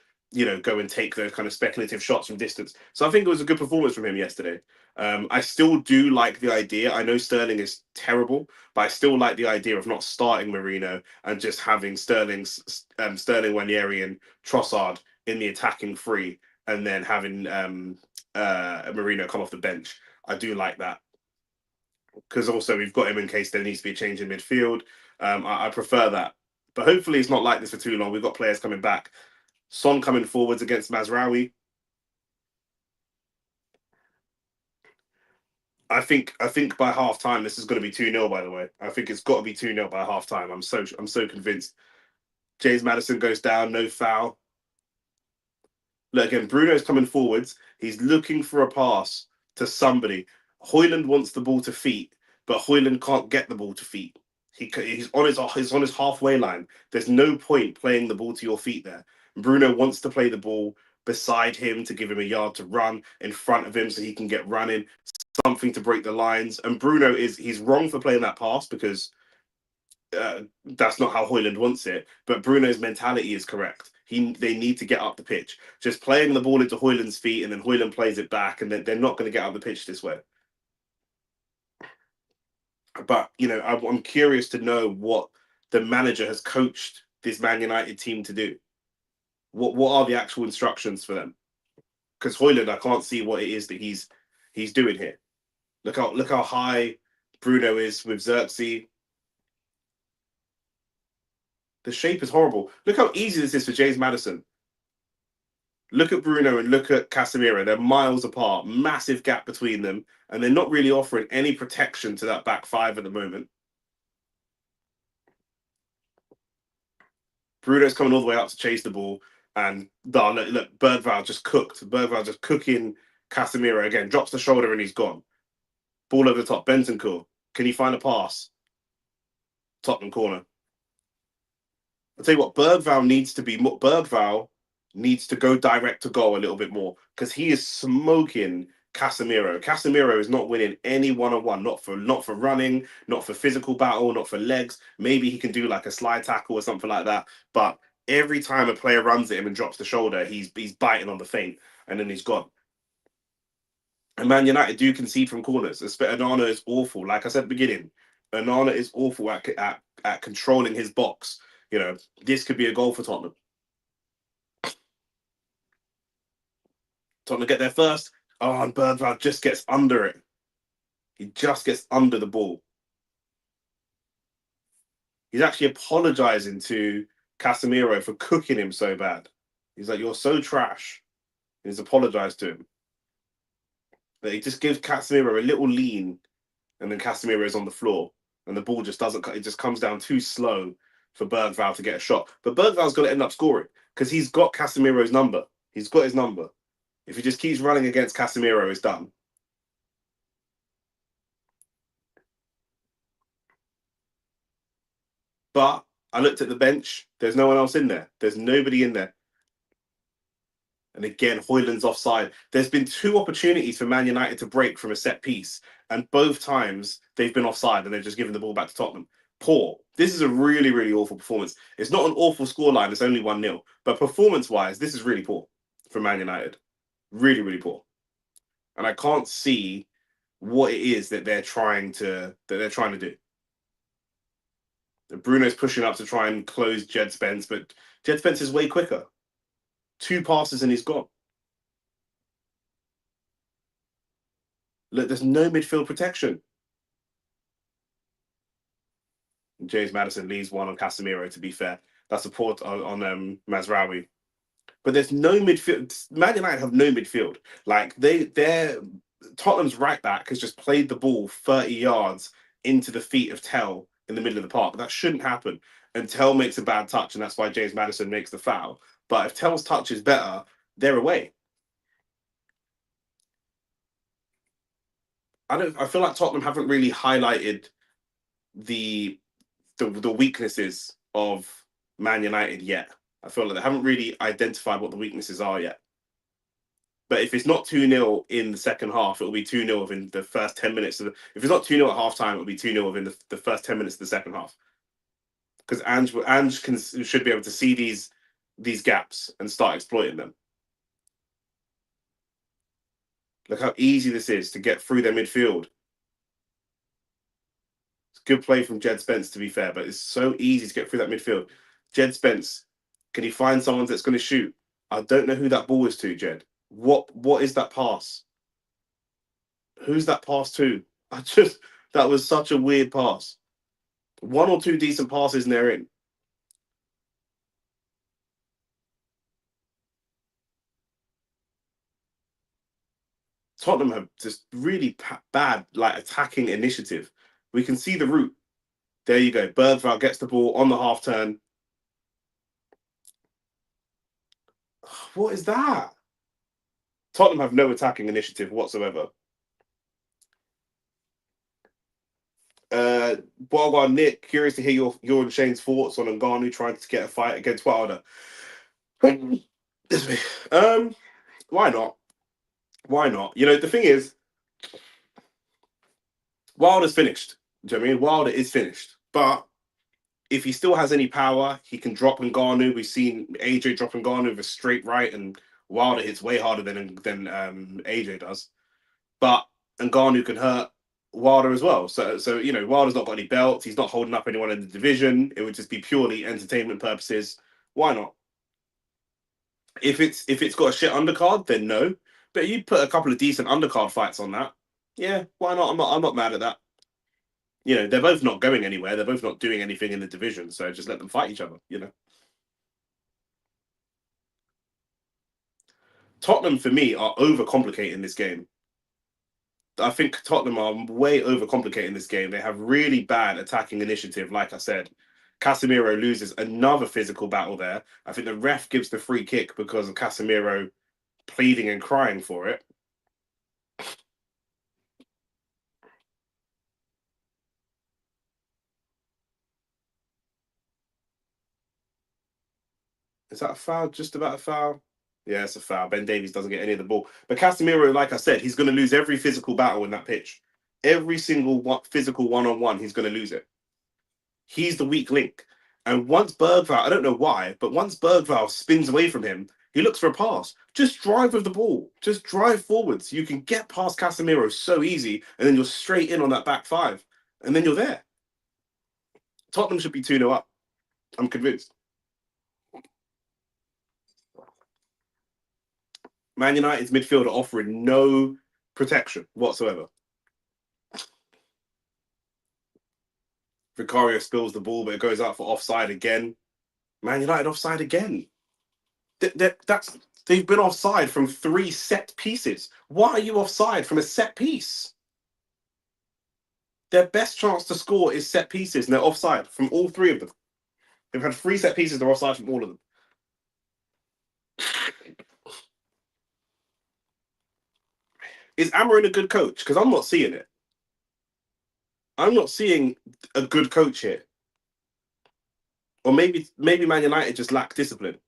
go and take those kind of speculative shots from distance. So I think it was a good performance from him yesterday. I still do like the idea. I know Sterling is terrible, but I still like the idea of not starting Marino and just having Sterling, Wanieri, and Trossard in the attacking three, and then having Marino come off the bench. I do like that, because also we've got him in case there needs to be a change in midfield. I prefer that. But hopefully it's not like this for too long. We've got players coming back. Son coming forwards against Mazraoui. I think by half time this is going to be 2-0, by the way. I think it's got to be 2-0 by half time. I'm so convinced. James Maddison goes down, no foul. Look, again, Bruno's coming forwards. He's looking for a pass to somebody. Højlund wants the ball to feet, but Højlund can't get the ball to feet. He's on his halfway line. There's no point playing the ball to your feet there. Bruno wants to play the ball beside him to give him a yard to run, in front of him so he can get running, something to break the lines. And he's wrong for playing that pass, because that's not how Højlund wants it. But Bruno's mentality is correct. They need to get up the pitch. Just playing the ball into Højlund's feet and then Højlund plays it back, and they're not going to get up the pitch this way. But I'm curious to know what the manager has coached this Man United team to do. What are the actual instructions for them? Because Højlund, I can't see what it is that he's doing here. Look how high Bruno is with Zirkzee. The shape is horrible. Look how easy this is for James Maddison. Look at Bruno and look at Casemiro. They're miles apart, massive gap between them, and they're not really offering any protection to that back 5 at the moment. Bruno's coming all the way up to chase the ball, and look, Bergval just cooked. Bergval just cooking Casemiro again. Drops the shoulder and he's gone. Ball over the top. Bentancur. Can you find a pass? Tottenham corner. I'll tell you what, Bergval needs to be more. Bergval needs to go direct to goal a little bit more because he is smoking Casemiro. Casemiro is not winning any one-on-one, not for running, not for physical battle, not for legs. Maybe he can do like a slide tackle or something like that. But every time a player runs at him and drops the shoulder, he's biting on the feint and then he's gone. And Man United do concede from corners. Onana is awful. Like I said at the beginning, Onana is awful at controlling his box. You know, this could be a goal for Tottenham. Tottenham get there first. Oh, and Bergvall just gets under it. He just gets under the ball. He's actually apologizing to Casemiro for cooking him so bad. He's like, "You're so trash." He's apologized to him. But he just gives Casemiro a little lean, and then Casemiro is on the floor, and the ball just doesn't. It just comes down too slow for Bergvall to get a shot. But Bergvall's going to end up scoring because he's got Casemiro's number. He's got his number. If he just keeps running against Casemiro, it's done. But I looked at the bench. There's no one else in there. There's nobody in there. And again, Højlund's offside. There's been 2 opportunities for Man United to break from a set piece, and both times they've been offside and they've just given the ball back to Tottenham. Poor. This is a really, really awful performance. It's not an awful scoreline. It's only 1-0. But performance-wise, this is really poor for Man United. Really, really poor. And I can't see what it is that they're trying to do. Bruno's pushing up to try and close Jed Spence, but Jed Spence is way quicker. 2 passes and he's gone. Look, there's no midfield protection. James Maddison leaves one on Casemiro, to be fair. That's a port on Mazraoui. But there's no midfield. Man United have no midfield. Like, they're Tottenham's right back has just played the ball 30 yards into the feet of Tell in the middle of the park. That shouldn't happen. And Tell makes a bad touch, and that's why James Maddison makes the foul. But if Tell's touch is better, they're away. I feel like Tottenham haven't really highlighted the weaknesses of Man United yet. I feel like they haven't really identified what the weaknesses are yet. But if it's not 2-0 in the second half, it'll be 2-0 within the first 10 minutes. If it's not 2-0 at half time, it'll be 2-0 within the first 10 minutes of the second half. Because Ange should be able to see these gaps and start exploiting them. Look how easy this is to get through their midfield. It's good play from Jed Spence, to be fair, but it's so easy to get through that midfield. Jed Spence, can he find someone that's going to shoot? I don't know who that ball is to, Jed. What is that pass? Who's that pass to? That was such a weird pass. 1 or 2 decent passes and they're in. Tottenham have just really bad like attacking initiative. We can see the route. There you go. Bergvall gets the ball on the half turn. What is that? Tottenham have no attacking initiative whatsoever. Well, Nick, curious to hear your and Shane's thoughts on Ngannou trying to get a fight against Wilder. Why not? Why not? You know, the thing is, Wilder's finished. Do you know what I mean? Wilder is finished. But if he still has any power, he can drop Ngannou. We've seen AJ drop Ngannou with a straight right, and Wilder hits way harder than AJ does. But Ngannou can hurt Wilder as well. So you know, Wilder's not got any belts. He's not holding up anyone in the division. It would just be purely entertainment purposes. Why not? If it's got a shit undercard, then no. But you put a couple of decent undercard fights on that. Yeah, why not? I'm not mad at that. You know, they're both not going anywhere. They're both not doing anything in the division. So just let them fight each other. You know, Tottenham for me are overcomplicating this game. I think Tottenham are way overcomplicating this game. They have really bad attacking initiative. Like I said, Casemiro loses another physical battle there. I think the ref gives the free kick because of Casemiro pleading and crying for it. Is that a foul? Just about a foul? Yeah, it's a foul. Ben Davies doesn't get any of the ball. But Casemiro, like I said, he's going to lose every physical battle in that pitch. Every single physical one-on-one, he's going to lose it. He's the weak link. And once Bergvall, I don't know why, but once Bergvall spins away from him, he looks for a pass. Just drive with the ball. Just drive forwards. You can get past Casemiro so easy, and then you're straight in on that back five. And then you're there. Tottenham should be 2-0 up. I'm convinced. Man United's midfield are offering no protection whatsoever. Vicario spills the ball, but it goes out for offside again. Man United offside again. They've been offside from 3 set pieces. Why are you offside from a set piece? Their best chance to score is set pieces, and they're offside from all 3 of them. They've had 3 set pieces, they're offside from all of them. Is Amarin a good coach? Because I'm not seeing it. I'm not seeing a good coach here. Or maybe Man United just lack discipline.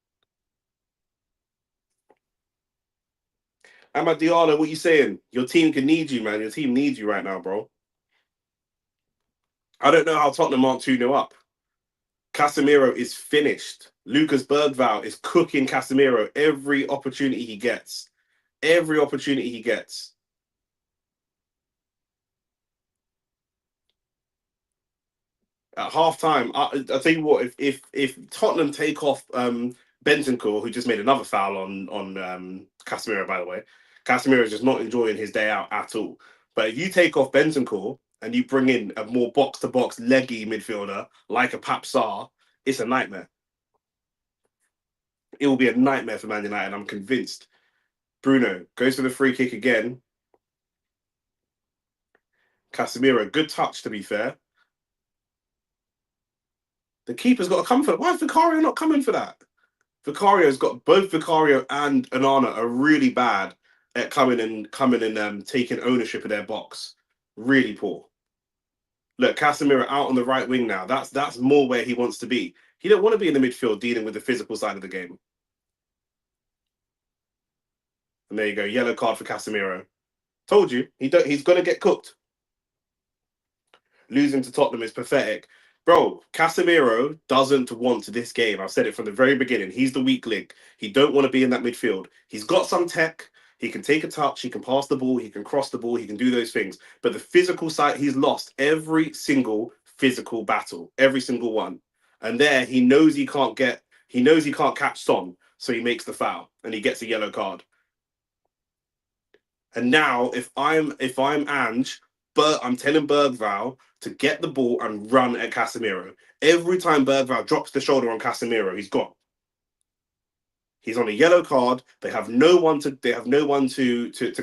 Amad Diallo, what you saying? Your team can need you, man. Your team needs you right now, bro. I don't know how Tottenham aren't 2-0 up. Casemiro is finished. Lucas Bergvall is cooking Casemiro every opportunity he gets. Every opportunity he gets. At half time, I'll tell you what, if Tottenham take off Bentancur, who just made another foul on Casemiro, by the way, Casemiro is just not enjoying his day out at all. But if you take off Bentancur and you bring in a more box-to-box leggy midfielder like a Pap Sarr, it's a nightmare. It will be a nightmare for Man United, I'm convinced. Bruno goes for the free kick again. Casemiro, good touch to be fair. The keeper's got to come for it. Why is Vicario not coming for that? Vicario's got both Vicario and Onana are really bad at coming and taking ownership of their box. Really poor. Look, Casemiro out on the right wing now. That's more where he wants to be. He don't want to be in the midfield dealing with the physical side of the game. And there you go, yellow card for Casemiro. Told you, he's gonna get cooked. Losing to Tottenham is pathetic. Bro, Casemiro doesn't want this game. I've said it from the very beginning. He's the weak link. He don't want to be in that midfield. He's got some tech. He can take a touch. He can pass the ball. He can cross the ball. He can do those things. But the physical side, he's lost every single physical battle. Every single one. And there, he knows he can't catch Son. So he makes the foul. And he gets a yellow card. And now, if I'm Ange, but I'm telling Bergvall to get the ball and run at Casemiro. Every time Bergvall drops the shoulder on Casemiro, he's gone. He's on a yellow card. They have no one to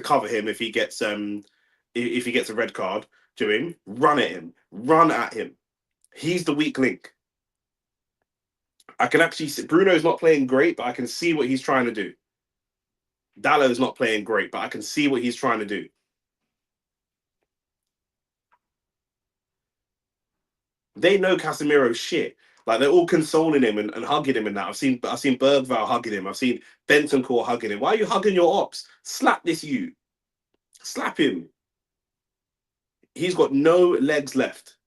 cover him if he gets a red card. To him, run at him, run at him. He's the weak link. I can actually see Bruno's not playing great, but I can see what he's trying to do. Dallow's not playing great, but I can see what he's trying to do. They know Casemiro's shit. Like they're all consoling him and hugging him and that. I've seen Bergvall hugging him. I've seen Bentancur hugging him. Why are you hugging your ops? Slap this you. Slap him. He's got no legs left.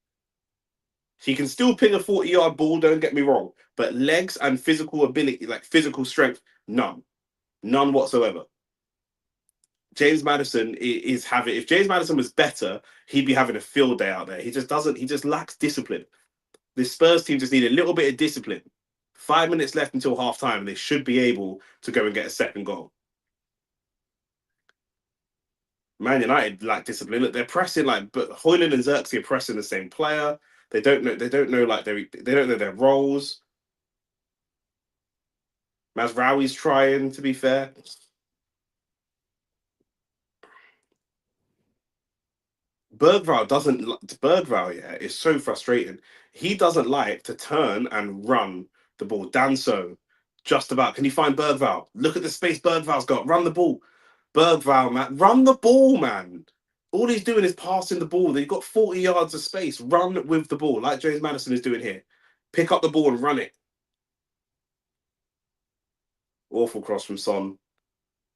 He can still ping a 40-yard ball, don't get me wrong. But legs and physical ability, like physical strength, none. None whatsoever. James Maddison is having, if James Maddison was better, he'd be having a field day out there. He just lacks discipline. This Spurs team just need a little bit of discipline. 5 minutes left until half time, and they should be able to go and get a second goal. Man United lack discipline. Look, they're pressing but Højlund and Xerxes are pressing the same player. They don't know they don't know their roles. Mazraoui's trying, to be fair. Bergvall, yeah, is so frustrating. He doesn't like to turn and run the ball. Danso, just about. Can you find Bergvall? Look at the space Bergvall's got. Run the ball. Bergvall, man. Run the ball, man. All he's doing is passing the ball. They've got 40 yards of space. Run with the ball, like James Maddison is doing here. Pick up the ball and run it. Awful cross from Son,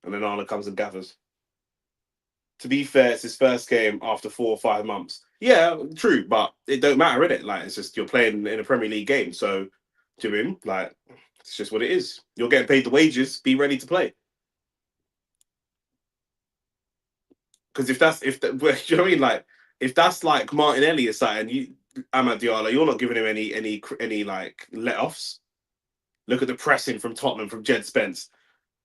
and then Arnold comes and gathers. To be fair, it's his first game after 4 or 5 months. Yeah, true, but it don't matter, innit? Like, it's just you're playing in a Premier League game, so do you know what I mean? Like, it's just what it is. You're getting paid the wages. Be ready to play. Because you know what I mean? Like, if that's like Martinelli or something, Amad Diallo, you're not giving him any like let offs. Look at the pressing from Tottenham from Jed Spence.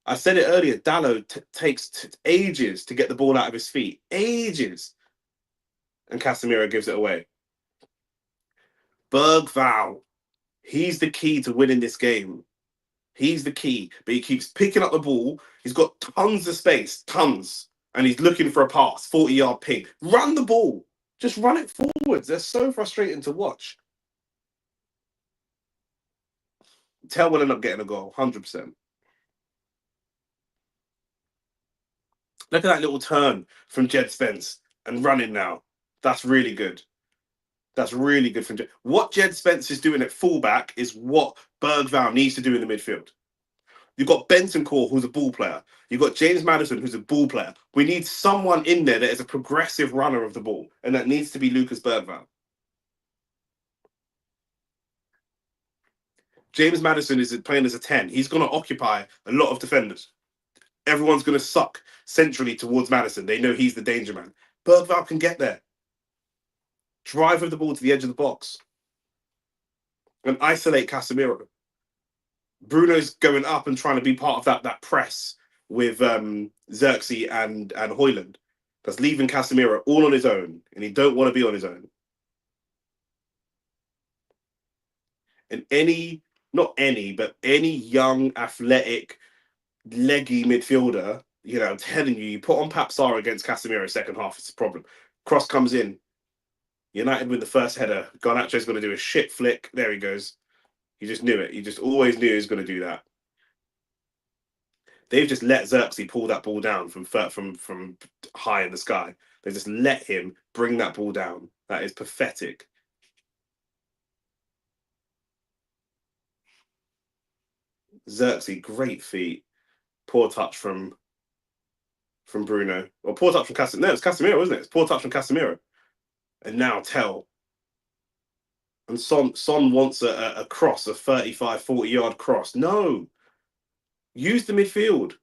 I said it earlier. Dallo takes ages to get the ball out of his feet, ages, and Casemiro gives it away. Bergval, he's the key to winning this game. He's the key, but he keeps picking up the ball. He's got tons of space, tons, and he's looking for a pass, 40-yard ping. Run the ball. Just run it forwards. They're so frustrating to watch. Tell will end up getting a goal, 100%. Look at that little turn from Jed Spence and running now. That's really good. That's really good from Jed. What Jed Spence is doing at fullback is what Bergval needs to do in the midfield. You've got Bentancur, who's a ball player. You've got James Maddison, who's a ball player. We need someone in there that is a progressive runner of the ball, and that needs to be Lucas Bergval. James Maddison is playing as a 10. He's going to occupy a lot of defenders. Everyone's going to suck centrally towards Maddison. They know he's the danger man. Bergval can get there. Drive with the ball to the edge of the box and isolate Casemiro. Bruno's going up and trying to be part of that press with Xerxes and Højlund. That's leaving Casemiro all on his own, and he don't want to be on his own. And not any, but any young, athletic, leggy midfielder, I'm telling you put on Pap Sarr against Casemiro second half, it's a problem. Cross comes in. United with the first header. Garnacho's going to do a shit flick. There he goes. He just knew it. He just always knew he was going to do that. They've just let Xerxes pull that ball down from high in the sky. They just let him bring that ball down. That is pathetic. Xerxes, great feet. Poor touch from Bruno. Or poor touch from Casemiro. No, it's Casemiro, isn't it? It's poor touch from Casemiro. And now Tell. And Son wants a cross, a 35, 40-yard cross. No. Use the midfield.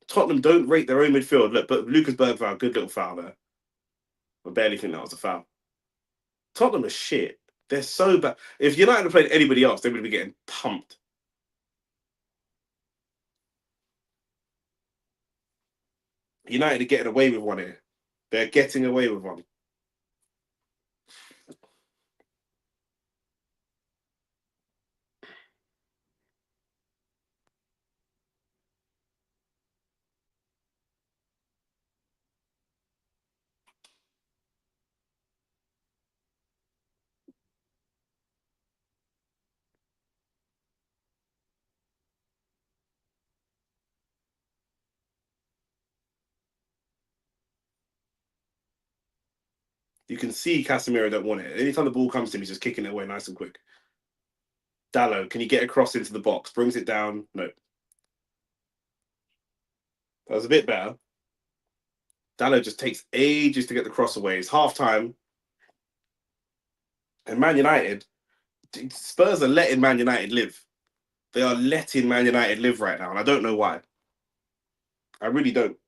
Tottenham don't rate their own midfield. Look, but Lucas Bergval, good little foul there. I barely think that was a foul. Tottenham are shit. They're so bad. If United had played anybody else, they would be getting pumped. United are getting away with one here. They're getting away with one. You can see Casemiro don't want it. Anytime the ball comes to him, he's just kicking it away nice and quick. Dallo, can you get across into the box? Brings it down. No. That was a bit better. Dallo just takes ages to get the cross away. It's half time. And Man United, Spurs are letting Man United live. They are letting Man United live right now. And I don't know why. I really don't.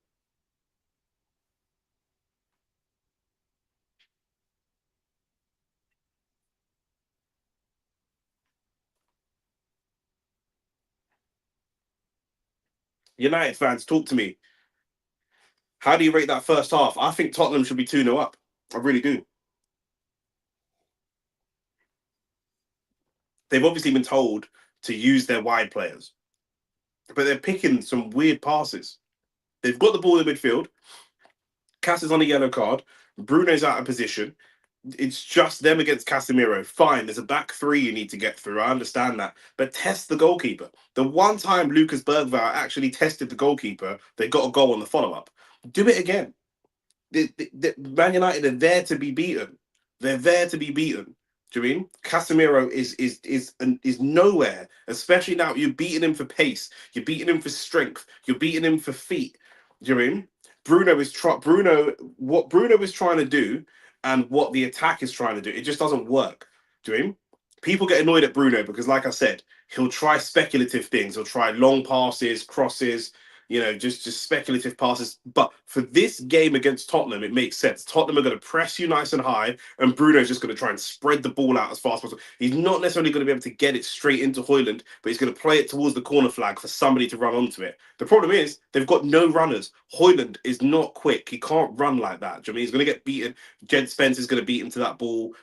United fans, talk to me. How do you rate that first half? I think Tottenham should be 2-0 up. I really do. They've obviously been told to use their wide players, but they're picking some weird passes. They've got the ball in midfield. Cass is on a yellow card. Bruno's out of position. It's just them against Casemiro. Fine, there's a back three you need to get through. I understand that. But test the goalkeeper. The one time Lucas Bergval actually tested the goalkeeper, they got a goal on the follow-up. Do it again. Man United are there to be beaten. They're there to be beaten. Do you mean Casemiro is nowhere? Especially now you're beating him for pace, you're beating him for strength, you're beating him for feet. Do you mean what Bruno is trying to do and what the attack is trying to do? It just doesn't work. Do you mean people get annoyed at Bruno because, like I said, he'll try speculative things. He'll try long passes, crosses, just speculative passes. But for this game against Tottenham, it makes sense. Tottenham are going to press you nice and high, and Bruno's just going to try and spread the ball out as fast as possible. He's not necessarily going to be able to get it straight into Højlund, but he's going to play it towards the corner flag for somebody to run onto it. The problem is they've got no runners. Højlund is not quick. He can't run like that. Do you know what I mean? He's going to get beaten. Jed Spence is going to beat him to that ball.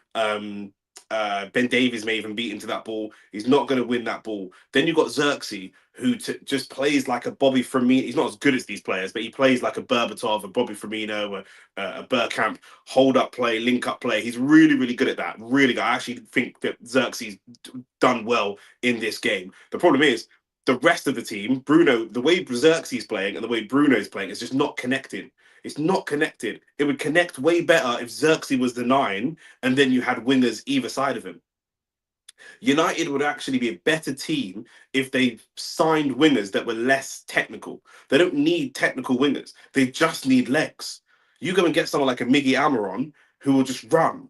Ben Davies may even beat him to that ball. He's not going to win that ball. Then you've got Xerxes, who just plays like a Bobby Firmino. He's not as good as these players, but he plays like a Berbatov, a Bobby Firmino, a Bergkamp, hold up play, link up play. He's really, really good at that. Really good. I actually think that Xerxes done well in this game. The problem is the rest of the team, Bruno, the way Xerxes is playing and the way Bruno's playing is just not connecting. It's not connected. It would connect way better if Xerxes was the 9 and then you had wingers either side of him. United would actually be a better team if they signed wingers that were less technical. They don't need technical wingers. They just need legs. You go and get someone like a Miggy Almiron who will just run.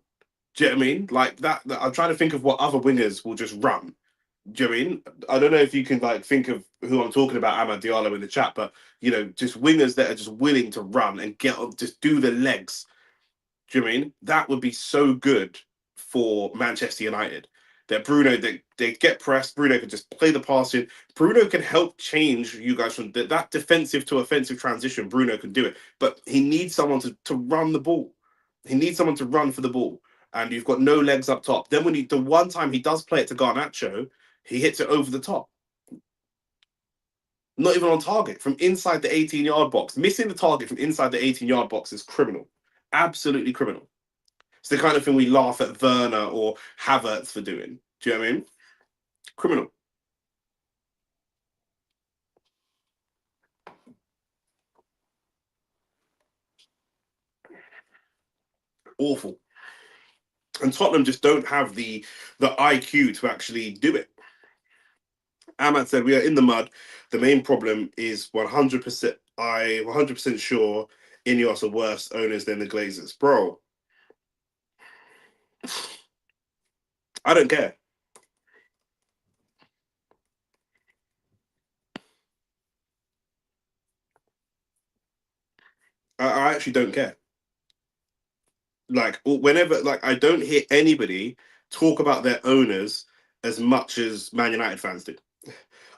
Do you know what I mean? Like that I'm trying to think of what other wingers will just run. Do you know what I mean? I don't know if you can like think of who I'm talking about, Amad Diallo in the chat, but just wingers that are just willing to run and just do the legs. Do you know what I mean? That would be so good for Manchester United. That Bruno, they get pressed. Bruno can just play the pass in. Bruno can help change you guys from that defensive to offensive transition. Bruno can do it, but he needs someone to run the ball. He needs someone to run for the ball, and you've got no legs up top. Then when the one time he does play it to Garnacho, he hits it over the top. Not even on target from inside the 18-yard box. Missing the target from inside the 18-yard box is criminal. Absolutely criminal. It's the kind of thing we laugh at Werner or Havertz for doing. Do you know what I mean? Criminal. Awful. And Tottenham just don't have the IQ to actually do it. Ahmad said, we are in the mud. The main problem is 100%, 100% sure Ineos are worse owners than the Glazers. Bro, I don't care. I actually don't care. Like whenever, like I don't hear anybody talk about their owners as much as Man United fans do.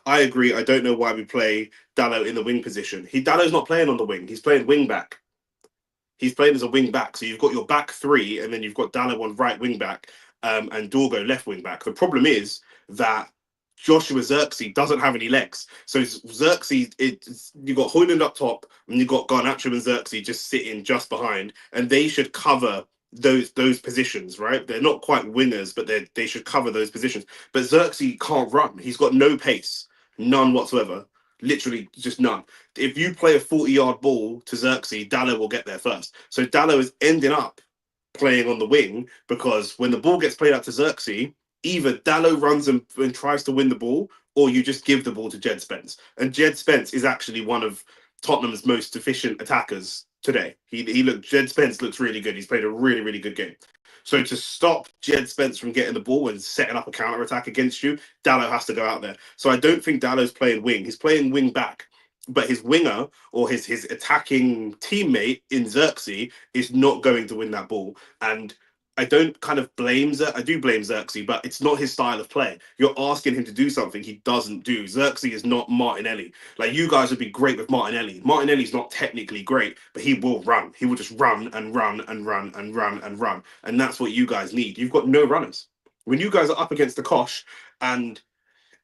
I agree. I don't know why we play Dallo in the wing position. Dallo's not playing on the wing. He's playing wing back. He's playing as a wing back. So you've got your back three, and then you've got Dallo on right wing back, and Dorgo left wing back. The problem is that Joshua Xerxes doesn't have any legs. So Xerxes, you got Højlund up top, and you got Garnacho and Xerxes just sitting just behind, and they should cover those positions, right? They're not quite wingers, but they should cover those positions. But Xerxes can't run. He's got no pace, none whatsoever. Literally just none. If you play a 40-yard ball to Xerxes, Dallo will get there first. So Dallo is ending up playing on the wing because when the ball gets played out to Xerxes, either Dallo runs and tries to win the ball, or you just give the ball to Jed Spence. And Jed Spence is actually one of Tottenham's most efficient attackers today. Jed Spence looks really good. He's played a really, really good game. So to stop Jed Spence from getting the ball and setting up a counter attack against you, Dallo has to go out there. So I don't think Dallo's playing wing. He's playing wing back. But his winger or his attacking teammate in Xerxes is not going to win that ball. And I don't kind of blame Xerxes. I do blame Xerxes, but it's not his style of play. You're asking him to do something he doesn't do. Xerxes is not Martinelli. Like, you guys would be great with Martinelli. Martinelli's not technically great, but he will run. He will just run and run and run and run and run. And that's what you guys need. You've got no runners. When you guys are up against the Kosh, and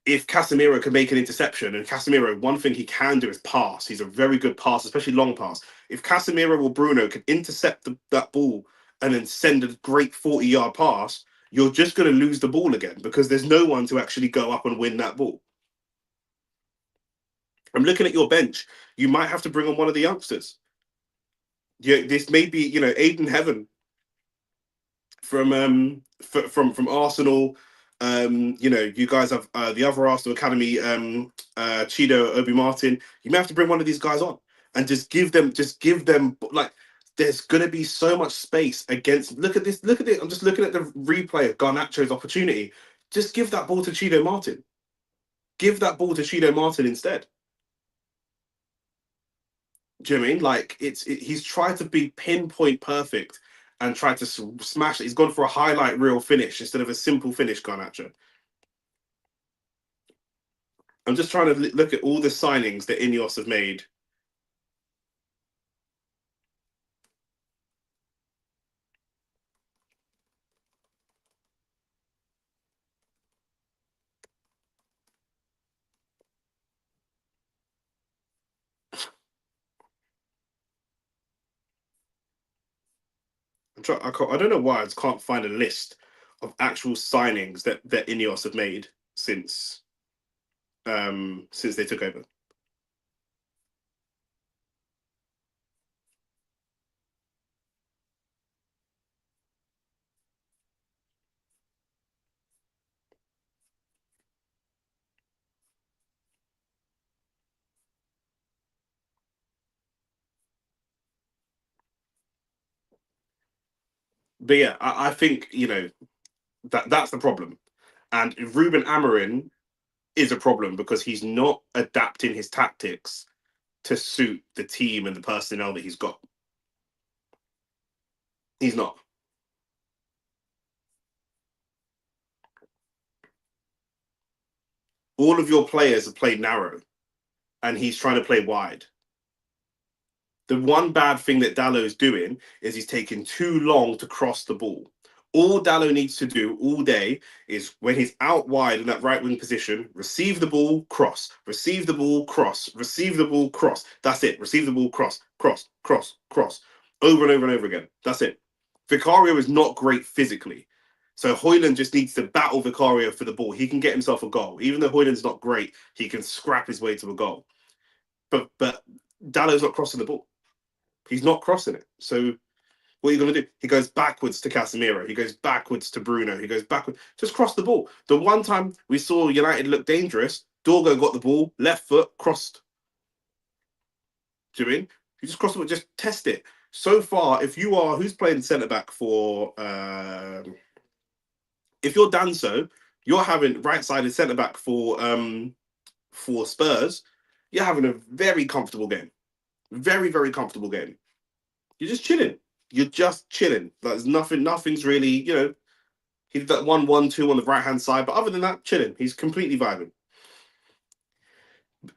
if Casemiro can make an interception, and Casemiro, one thing he can do is pass. He's a very good pass, especially long pass. If Casemiro or Bruno can intercept that ball and then send a great 40-yard pass, you're just going to lose the ball again because there's no one to actually go up and win that ball. I'm looking at your bench. You might have to bring on one of the youngsters. Yeah, this may be, Aiden Heaven. from Arsenal. You know, you guys have the other Arsenal academy, Chido Obi Martin. You may have to bring one of these guys on and just give them like. There's gonna be so much space against. Look at this. Look at it. I'm just looking at the replay of Garnacho's opportunity. Just give that ball to Chido Martin. Give that ball to Chido Martin instead. Do you know what I mean? Like he's tried to be pinpoint perfect and tried to smash it. He's gone for a highlight reel finish instead of a simple finish, Garnacho. I'm just trying to look at all the signings that Ineos have made. I don't know why I just can't find a list of actual signings that Ineos have made since they took over. But yeah, I think you know that's the problem. And Ruben Amorim is a problem because he's not adapting his tactics to suit the team and the personnel that he's got. He's not. All of your players have played narrow, and he's trying to play wide. The one bad thing that Dallo is doing is he's taking too long to cross the ball. All Dallo needs to do all day is when he's out wide in that right wing position, receive the ball, cross, receive the ball, cross, receive the ball, cross. That's it. Receive the ball, cross, cross, cross, cross, over and over and over again. That's it. Vicario is not great physically. So Højlund just needs to battle Vicario for the ball. He can get himself a goal. Even though Højlund's not great, he can scrap his way to a goal. But Dallo's not crossing the ball. He's not crossing it. So what are you going to do? He goes backwards to Casemiro. He goes backwards to Bruno. He goes backwards. Just cross the ball. The one time we saw United look dangerous, Dorgo got the ball, left foot, crossed. Do you mean? You just cross the ball, just test it. So far, if you are, who's playing centre back for, if you're Danso, you're having right-sided centre back for Spurs, you're having a very comfortable game. Very, very comfortable game. You're just chilling. You're just chilling. There's nothing's really, you know, he did that 1-1-2 on the right hand side, but other than that, chilling. He's completely vibing.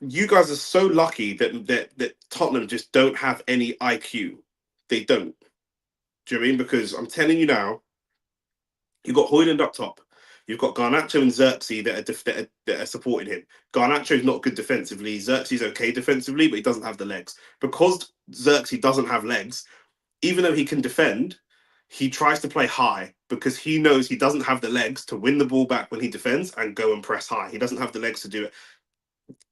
You guys are so lucky that Tottenham just don't have any IQ. They don't. Do you know what I mean? Because I'm telling you now, you've got Højlund up top. You've got Garnacho and Xerxes that are supporting him. Garnacho's not good defensively. Xerxes okay defensively, but he doesn't have the legs. Because Xerxes doesn't have legs, even though he can defend, he tries to play high because he knows he doesn't have the legs to win the ball back when he defends and go and press high. He doesn't have the legs to do it.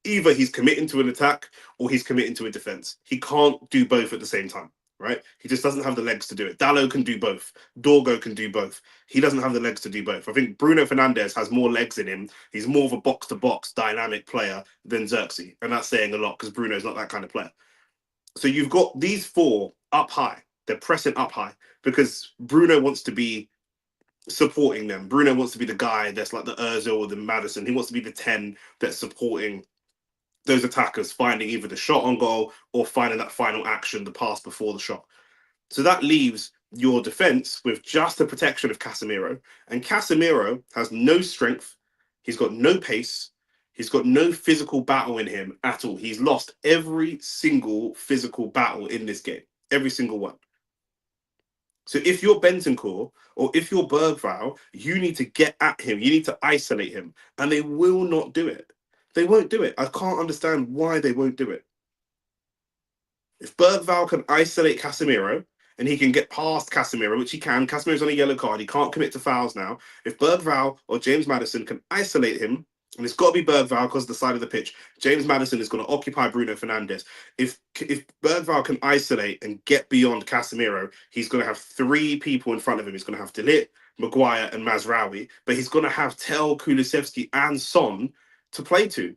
Either he's committing to an attack or he's committing to a defense. He can't do both at the same time, right? He just doesn't have the legs to do it. Dallo can do both. Dorgo can do both. He doesn't have the legs to do both. I think Bruno Fernandes has more legs in him. He's more of a box-to-box dynamic player than Xerxes. And that's saying a lot because Bruno's not that kind of player. So you've got these four up high. They're pressing up high because Bruno wants to be supporting them. Bruno wants to be the guy that's like the Ozil or the Madison. He wants to be the 10 that's supporting those attackers, finding either the shot on goal or finding that final action, the pass before the shot. So that leaves your defense with just the protection of Casemiro. And Casemiro has no strength. He's got no pace. He's got no physical battle in him at all. He's lost every single physical battle in this game. Every single one. So if you're Bentancur or if you're Bergvall, you need to get at him. You need to isolate him. And they will not do it. They won't do it. I can't understand why they won't do it. If Bergvall can isolate Casemiro and he can get past Casemiro, which he can, Casemiro's on a yellow card. He can't commit to fouls now. If Bergvall or James Maddison can isolate him And it's got to be Bergvall because of the side of the pitch. James Maddison is going to occupy Bruno Fernandes. If Bergvall can isolate and get beyond Casemiro, he's going to have three people in front of him. He's going to have De Ligt, Maguire, and Mazraoui. But he's going to have Tel, Kulusevski, and Son to play to.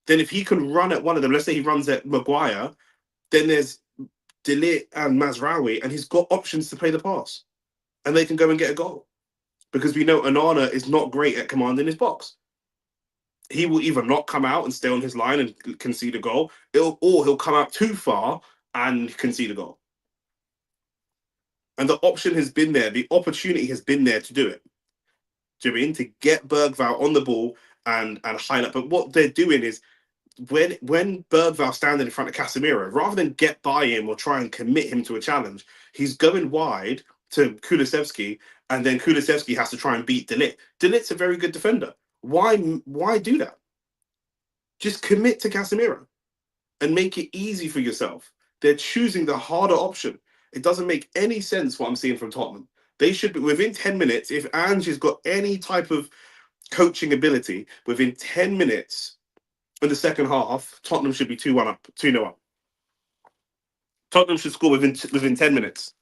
Then if he can run at one of them, let's say he runs at Maguire, then there's De Ligt and Mazraoui, and he's got options to play the pass. And they can go and get a goal. Because we know Onana is not great at commanding his box. He will either not come out and stay on his line and concede a goal, or he'll come out too far and concede a goal. And the option has been there, the opportunity has been there to do it. Do you mean to get Bergvall on the ball and highlight? But what they're doing is when Bergvall standing in front of Casemiro, rather than get by him or try and commit him to a challenge, he's going wide to Kulusevski, and then Kulusevski has to try and beat De Ligt. De Ligt's a very good defender. Why do that? Just commit to Casemiro and make it easy for yourself. They're choosing the harder option. It doesn't make any sense what I'm seeing from Tottenham. They should be within 10 minutes. If Ange has got any type of coaching ability, within 10 minutes in the second half, Tottenham should be 2-1 up, 2-0 up. Tottenham should score within 10 minutes.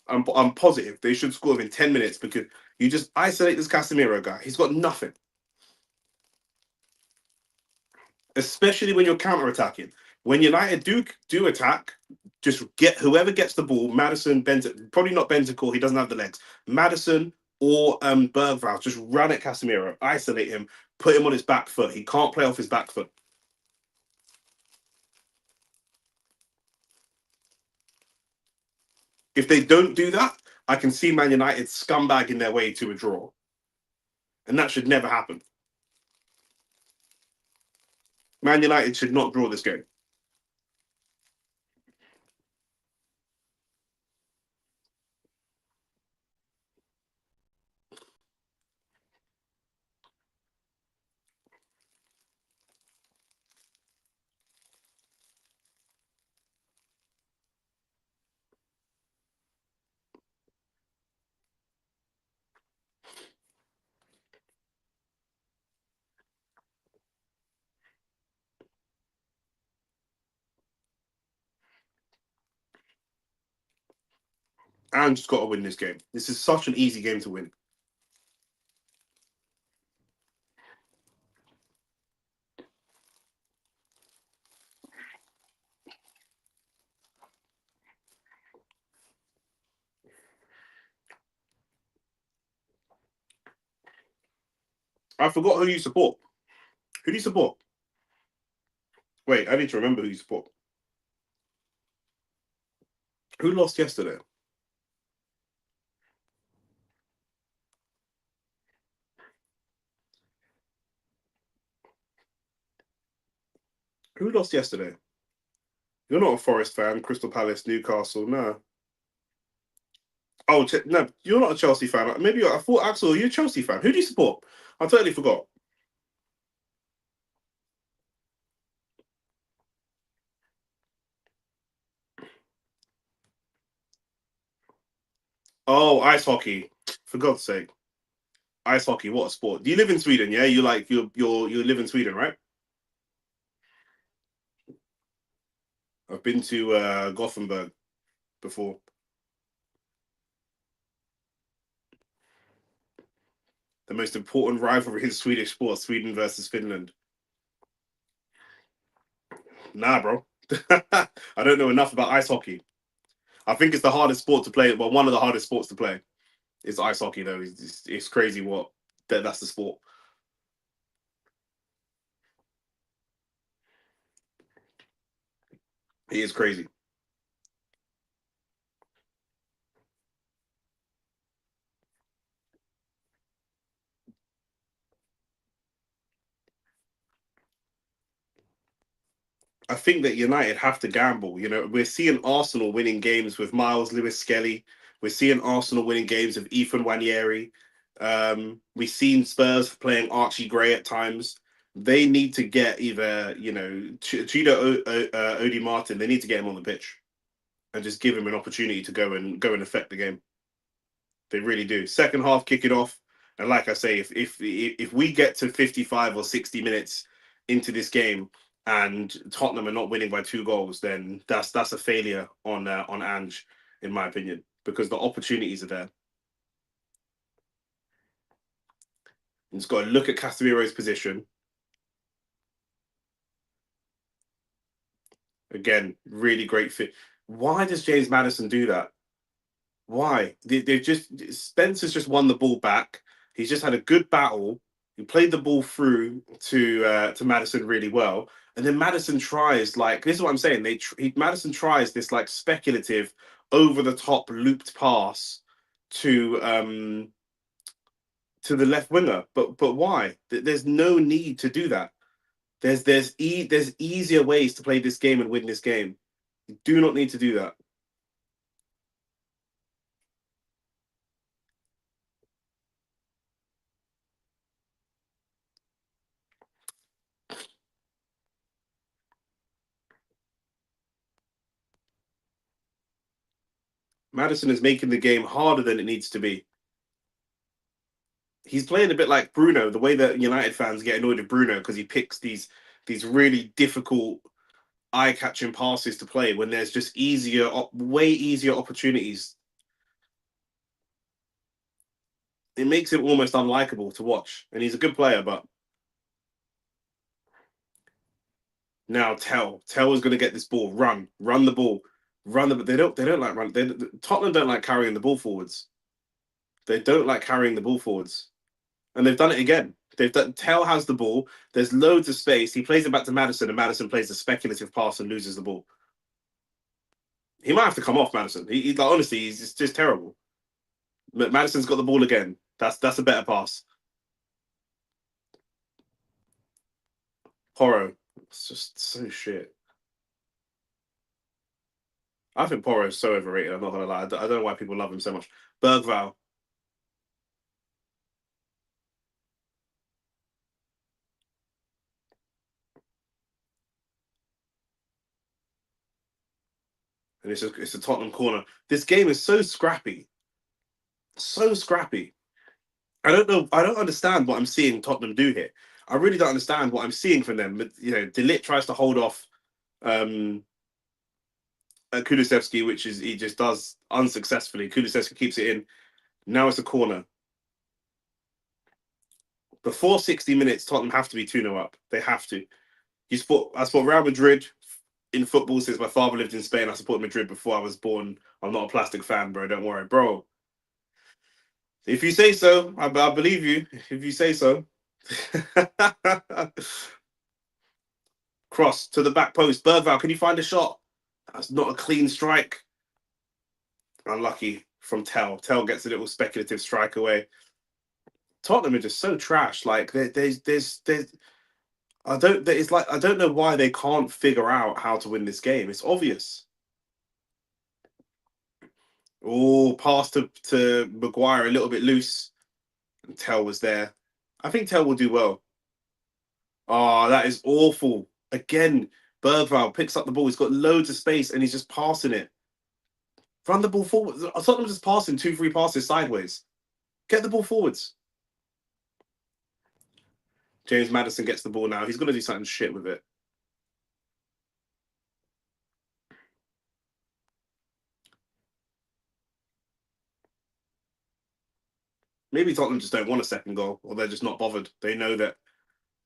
I'm positive they should score within 10 minutes because you just isolate this Casemiro guy. He's got nothing. Especially when you're counter-attacking. When United do attack, just get whoever gets the ball, Maddison, Benton, probably not Bentancur, he doesn't have the legs. Maddison or Bergvall, just run at Casemiro, isolate him, put him on his back foot. He can't play off his back foot. If they don't do that, I can see Man United scumbagging their way to a draw. And that should never happen. Man United should not draw this game. And just got to win this game. This is such an easy game to win. I forgot who you support. Who do you support? Wait, I need to remember who you support. Who lost yesterday? Who lost yesterday? You're not a Forest fan, Crystal Palace, Newcastle, no. Oh, no, you're not a Chelsea fan. Maybe I thought, Axel, you're a Chelsea fan. Who do you support? I totally forgot. Oh, ice hockey. For God's sake. Ice hockey, what a sport. Do you live in Sweden, yeah? You live in Sweden, right? I've been to Gothenburg before. The most important rivalry in Swedish sports, Sweden versus Finland. Nah, bro. I don't know enough about ice hockey. I think it's the hardest sport to play. Well, one of the hardest sports to play is ice hockey, though. It's crazy what that's the sport. It is crazy. I think that United have to gamble. You know, we're seeing Arsenal winning games with Miles Lewis Skelly. We're seeing Arsenal winning games with Ethan Wanieri. We've seen Spurs playing Archie Gray at times. They need to get either, Chido Odi Martin. They need to get him on the pitch and just give him an opportunity to go and affect the game. They really do. Second half, kick it off. And like I say, if we get to 55 or 60 minutes into this game and Tottenham are not winning by 2 goals, then that's a failure on Ange, in my opinion, because the opportunities are there. And it's got to look at Casemiro's position again. Really great fit. Why does James Madison do that? Why? They've just Spencer's just won the ball back. He's just had a good battle. He played the ball through to Madison really well, and then Madison tries like this is what I'm saying. Madison tries this like speculative, over the top looped pass to the left winger. But why? There's no need to do that. There's easier ways to play this game and win this game. You do not need to do that. Madison is making the game harder than it needs to be. He's playing a bit like Bruno, the way that United fans get annoyed with Bruno because he picks these really difficult eye-catching passes to play when there's just way easier opportunities. It makes him almost unlikable to watch, and he's a good player. But now Tell is going to get this ball, run the ball, run the. They don't like run. Tottenham don't like carrying the ball forwards. They don't like carrying the ball forwards. And they've done it again. They've done. Tell has the ball. There's loads of space. He plays it back to Madison, and Madison plays a speculative pass and loses the ball. He might have to come off, Madison. Like honestly, he's just terrible. Madison's got the ball again. That's a better pass. Porro, it's just so shit. I think Porro is so overrated. I'm not gonna lie. I don't know why people love him so much. Bergval, and it's a Tottenham corner. This game is so scrappy, so scrappy. I don't know. I don't understand what I'm seeing Tottenham do here. I really don't understand what I'm seeing from them. But Delit tries to hold off um, Kulusevski, which is he just does unsuccessfully. Kulusevski keeps it in. Now it's a corner. Before 60 minutes, Tottenham have to be 2-0 up. They have to. I support Real Madrid in football since my father lived in Spain. I supported Madrid before I was born. I'm not a plastic fan, bro. Don't worry, bro. If you say so, I believe you. If you say so. Cross to the back post. Bergval, can you find a shot? That's not a clean strike. Unlucky from Tell. Tell gets a little speculative strike away. Tottenham are just so trash. Like there's I don't. It's like I don't know why they can't figure out how to win this game. It's obvious. Oh, pass to Maguire a little bit loose. And Tell was there. I think Tell will do well. Oh, that is awful. Again, Bergval picks up the ball. He's got loads of space and he's just passing it. Run the ball forward. Tottenham just passing 2, 3 passes sideways. Get the ball forwards. James Madison gets the ball now. He's going to do something shit with it. Maybe Tottenham just don't want a second goal, or they're just not bothered. They know that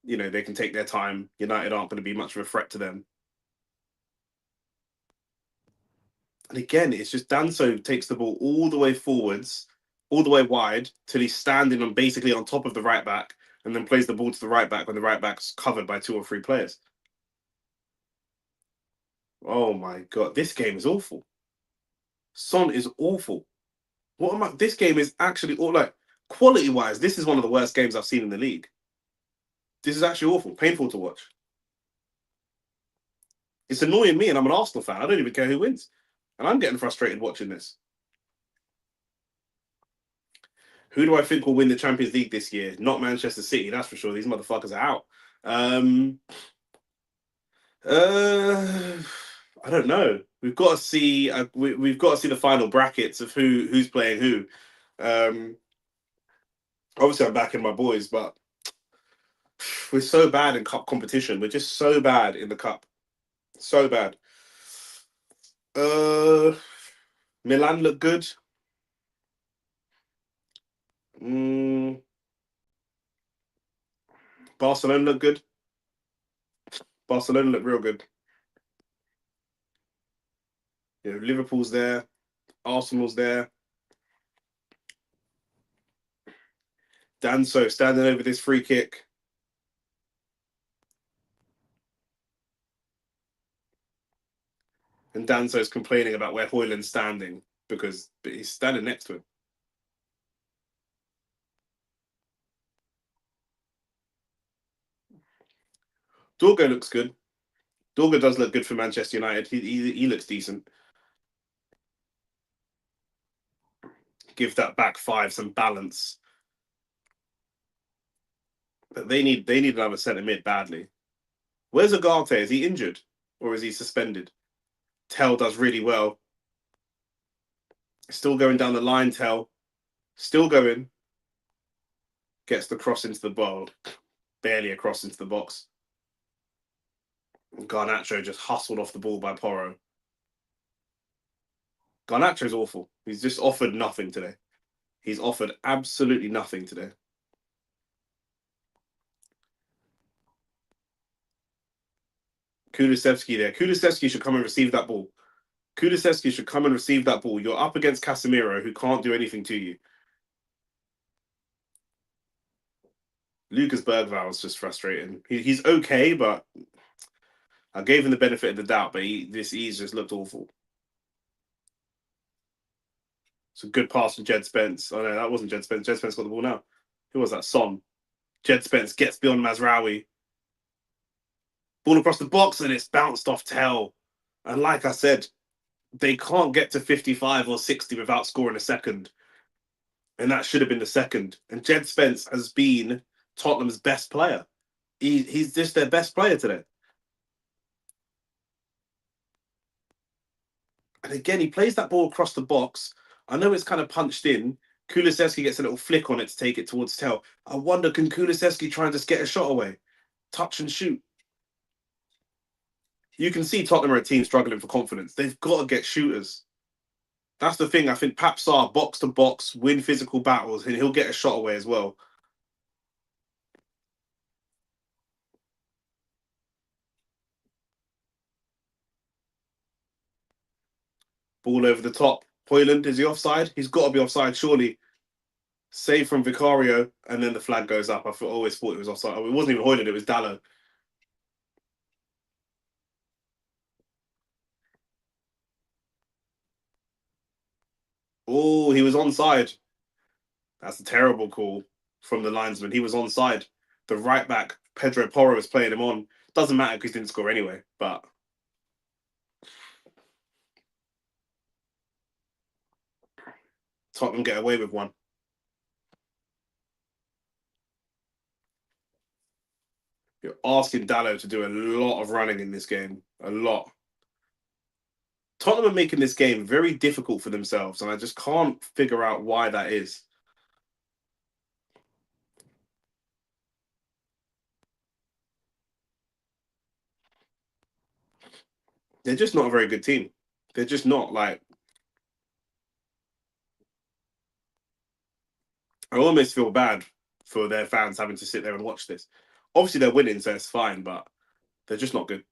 they can take their time. United aren't going to be much of a threat to them. And again, it's just Danso takes the ball all the way forwards, all the way wide, till he's standing on basically on top of the right back, and then plays the ball to the right back when the right back's covered by 2 or 3 players. Oh my god, this game is awful. Son is awful. What am I? This game is actually all like quality wise. This is one of the worst games I've seen in the league. This is actually awful, painful to watch. It's annoying me, and I'm an Arsenal fan. I don't even care who wins, and I'm getting frustrated watching this. Who do I think will win the Champions League this year? Not Manchester City, that's for sure. These motherfuckers are out. Uh, I don't know. We've got to see. We've got to see the final brackets of who's playing who. Um, Obviously, I'm backing my boys, but we're so bad in cup competition. We're just so bad in the cup. So bad. Uh, Milan look good. Mm, Barcelona look good. Barcelona look real good. You know, Liverpool's there. Arsenal's there. Danso standing over this free kick. And Danso's complaining about where Højlund's standing because he's standing next to him. Dorgo looks good. Dorgo does look good for Manchester United. He looks decent. Give that back five some balance. But they need another centre mid badly. Where's Agate? Is he injured or is he suspended? Tell does really well. Still going down the line. Tell still going. Gets the cross into the ball. Barely a cross into the box. Garnacho just hustled off the ball by Porro. Garnacho's awful. He's just offered nothing today. He's offered absolutely nothing today. Kulusevski there. Kulusevski should come and receive that ball. Kulusevski should come and receive that ball. You're up against Casemiro, who can't do anything to you. Lucas Bergvall is just frustrating. He's okay, but I gave him the benefit of the doubt, but he's just looked awful. It's a good pass from Jed Spence. Oh no, that wasn't Jed Spence. Jed Spence got the ball now. Who was that? Son. Jed Spence gets beyond Mazraoui. Ball across the box and it's bounced off Tell. And like I said, they can't get to 55 or 60 without scoring a second. And that should have been the second. And Jed Spence has been Tottenham's best player. He's just their best player today. And again, he plays that ball across the box. I know it's kind of punched in. Kulusevski gets a little flick on it to take it towards Tell. I wonder, can Kulusevski try and just get a shot away? Touch and shoot. You can see Tottenham are a team struggling for confidence. They've got to get shooters. That's the thing. I think Pap Sarr, box to box, win physical battles, and he'll get a shot away as well. Ball over the top. Højlund, is he offside? He's got to be offside, surely. Save from Vicario, and then the flag goes up. Always thought it was offside. It wasn't even Højlund, it was Dallo. Oh, he was onside. That's a terrible call from the linesman. He was onside. The right back, Pedro Porro, was playing him on. Doesn't matter because he didn't score anyway, but Tottenham get away with one. You're asking Dallo to do a lot of running in this game. A lot. Tottenham are making this game very difficult for themselves, and I just can't figure out why that is. They're just not a very good team. They're just not like. I almost feel bad for their fans having to sit there and watch this. Obviously, they're winning, so it's fine, but they're just not good.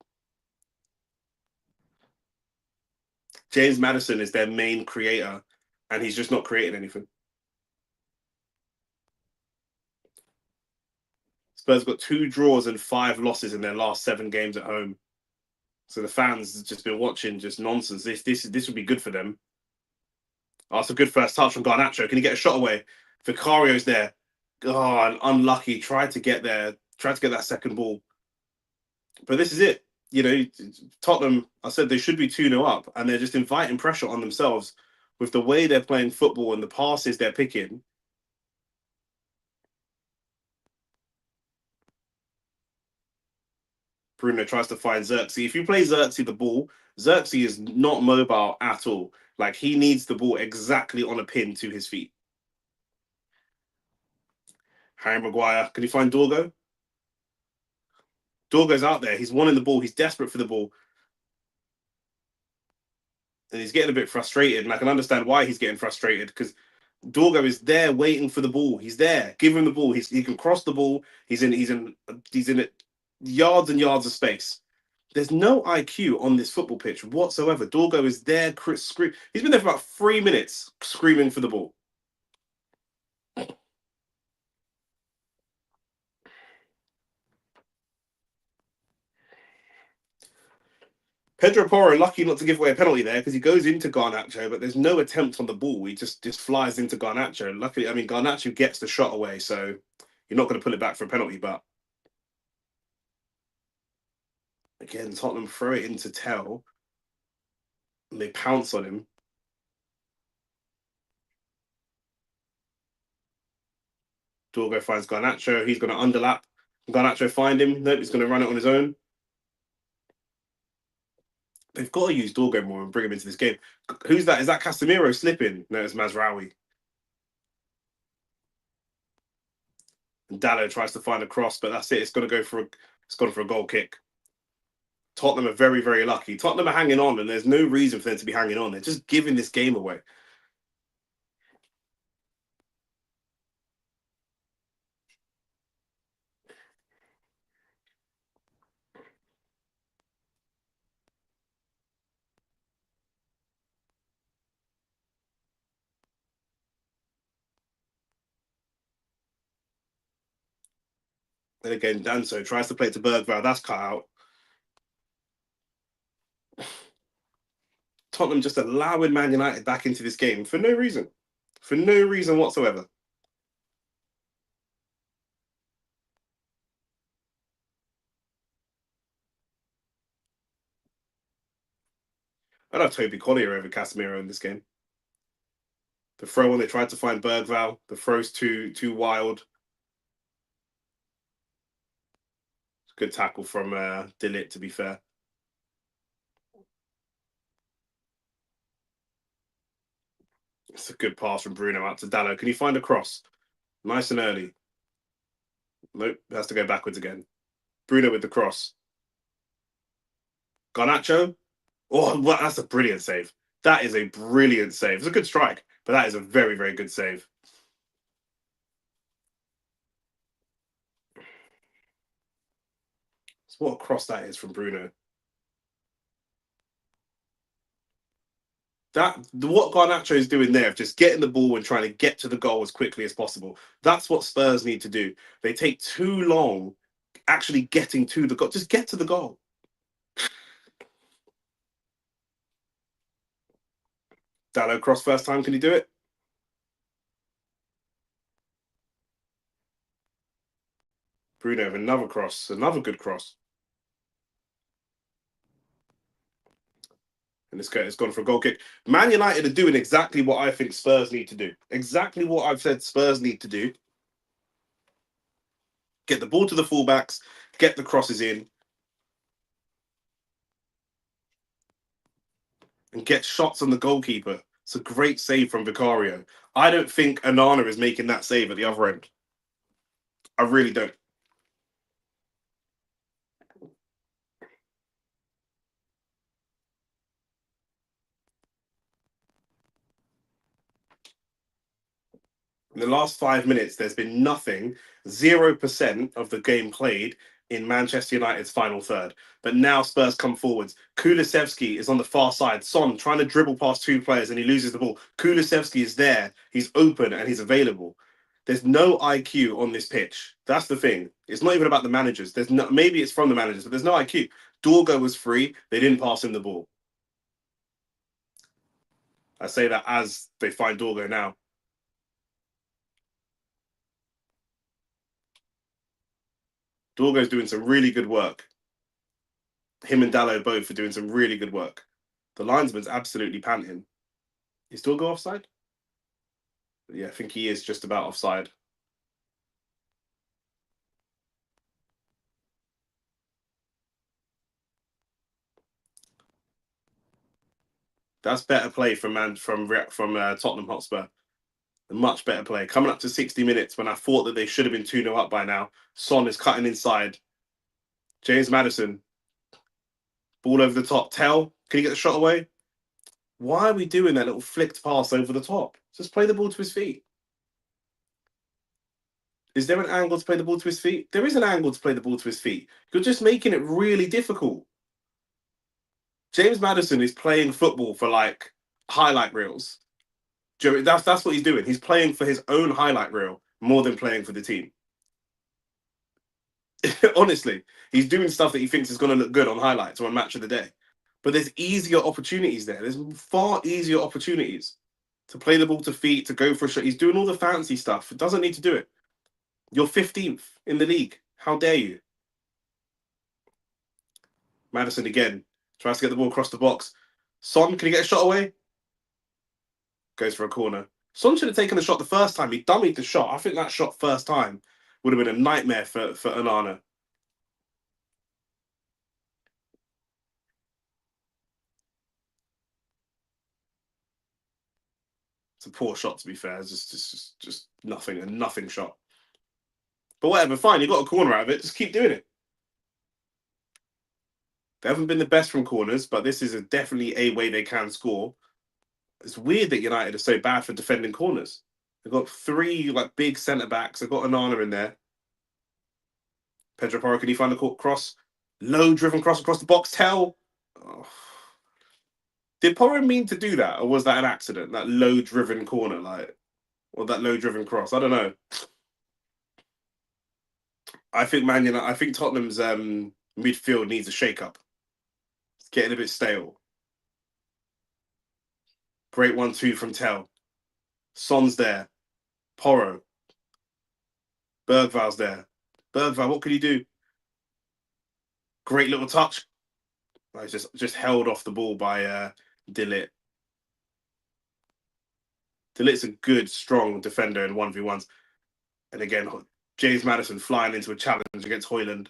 James Maddison is their main creator, and he's just not creating anything. Spurs got 2 draws and 5 losses in their last 7 games at home. So the fans have just been watching just nonsense. This would be good for them. Oh, it's a good first touch from Garnacho. Can he get a shot away? Vicario's there. Oh, and unlucky. Tried to get there. Tried to get that second ball. But this is it. You know, Tottenham, I said they should be 2-0 up, and they're just inviting pressure on themselves with the way they're playing football and the passes they're picking. Bruno tries to find Xerxes. If you play Xerxes the ball, Xerxes is not mobile at all. Like, he needs the ball exactly on a pin to his feet. Harry Maguire. Can he find Dorgo? Dorgo's out there. He's wanting the ball. He's desperate for the ball. And he's getting a bit frustrated. And I can understand why he's getting frustrated because Dorgo is there waiting for the ball. He's there. Give him the ball. He can cross the ball. He's in it yards and yards of space. There's no IQ on this football pitch whatsoever. Dorgo is there. He's been there for about 3 minutes screaming for the ball. Pedro Porro lucky not to give away a penalty there because he goes into Garnacho, but there's no attempt on the ball. He just flies into Garnacho. Luckily, I mean Garnacho gets the shot away, so you're not going to pull it back for a penalty. But again, Tottenham throw it into Tell, and they pounce on him. Dorgo finds Garnacho. He's going to underlap. Garnacho find him. Nope, he's going to run it on his own. They've got to use Dorgo more and bring him into this game. Who's that? Is that Casemiro slipping? No, it's Mazraoui. And Dallo tries to find a cross, but that's it. It's gone for a goal kick. Tottenham are very, very lucky. Tottenham are hanging on, and there's no reason for them to be hanging on. They're just giving this game away. And again, Danso tries to play it to Bergvall. That's cut out. Tottenham just allowing Man United back into this game for no reason. For no reason whatsoever. I'd have Toby Collier over Casemiro in this game. The throw when they tried to find Bergvall, the throw's too wild. Good tackle from De Ligt, to be fair. It's a good pass from Bruno out to Dallo. Can he find a cross? Nice and early. Nope, has to go backwards again. Bruno with the cross. Garnacho. Oh, well, that's a brilliant save. That is a brilliant save. It's a good strike, but that is a very, very good save. So what a cross that is from Bruno. What Garnacho is doing there, just getting the ball and trying to get to the goal as quickly as possible. That's what Spurs need to do. They take too long actually getting to the goal. Just get to the goal. Dallo cross first time. Can he do it? Bruno with another cross. Another good cross. And it's gone for a goal kick. Man United are doing exactly what I think Spurs need to do. Exactly what I've said Spurs need to do. Get the ball to the fullbacks, get the crosses in, and get shots on the goalkeeper. It's a great save from Vicario. I don't think Anana is making that save at the other end. I really don't. In the last 5 minutes, there's been nothing, 0% of the game played in Manchester United's final third. But now Spurs come forwards. Kulusevski is on the far side. Son trying to dribble past two players and he loses the ball. Kulusevski is there. He's open and he's available. There's no IQ on this pitch. That's the thing. It's not even about the managers. Maybe it's from the managers, but there's no IQ. Dorgo was free. They didn't pass him the ball. I say that as they find Dorgo now. Dorgo's doing some really good work. Him and Dallo both are doing some really good work. The linesman's absolutely panting. Is Dorgo offside? Yeah, I think he is just about offside. That's better play from Tottenham Hotspur. A much better play. Coming up to 60 minutes when I thought that they should have been 2-0 up by now. Son is cutting inside. James Maddison. Ball over the top. Tell. Can he get the shot away? Why are we doing that little flicked pass over the top? Just play the ball to his feet. Is there an angle to play the ball to his feet? There is an angle to play the ball to his feet. You're just making it really difficult. James Maddison is playing football for like highlight reels. That's what he's doing. He's playing for his own highlight reel more than playing for the team. Honestly, he's doing stuff that he thinks is going to look good on highlights or on Match of the Day. But there's easier opportunities there. There's far easier opportunities to play the ball to feet, to go for a shot. He's doing all the fancy stuff. He doesn't need to do it. You're 15th in the league. How dare you? Maddison again tries to get the ball across the box. Son, can he get a shot away? Goes for a corner. Son should have taken the shot the first time. He dummied the shot. I think that shot first time would have been a nightmare for Onana. It's a poor shot, to be fair. It's just nothing, a nothing shot. But whatever, fine. You got a corner out of it. Just keep doing it. They haven't been the best from corners, but this is definitely a way they can score. It's weird that United are so bad for defending corners. They've got three like big centre backs. They've got Onana in there. Pedro Porro, can he find the cross? Low driven cross across the box. Tell. Oh. Did Porro mean to do that, or was that an accident? That low driven corner, or that low driven cross? I don't know. I think Tottenham's midfield needs a shake up. It's getting a bit stale. Great 1-2 from Tell. Son's there. Porro. Bergval's there. Bergval, what can he do? Great little touch. He's just held off the ball by De Ligt. De Ligt's a good, strong defender in 1v1s. And again, James Maddison flying into a challenge against Højlund.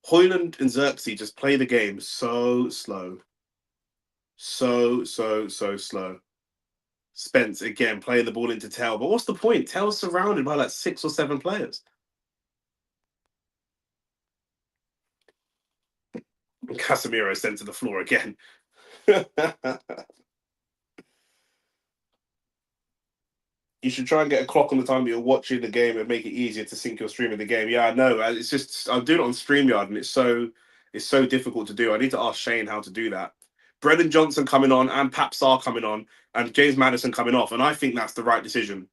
Højlund and Xerxes just play the game so slow. So slow. Spence, again, playing the ball into Tell. But what's the point? Tell's surrounded by like 6 or 7 players. Casemiro sent to the floor again. You should try and get a clock on the time that you're watching the game and make it easier to sync your stream of the game. Yeah, I know. It's just I'm doing it on StreamYard and it's so difficult to do. I need to ask Shane how to do that. Brennan Johnson coming on and Pap Sarr coming on and James Maddison coming off, and I think that's the right decision.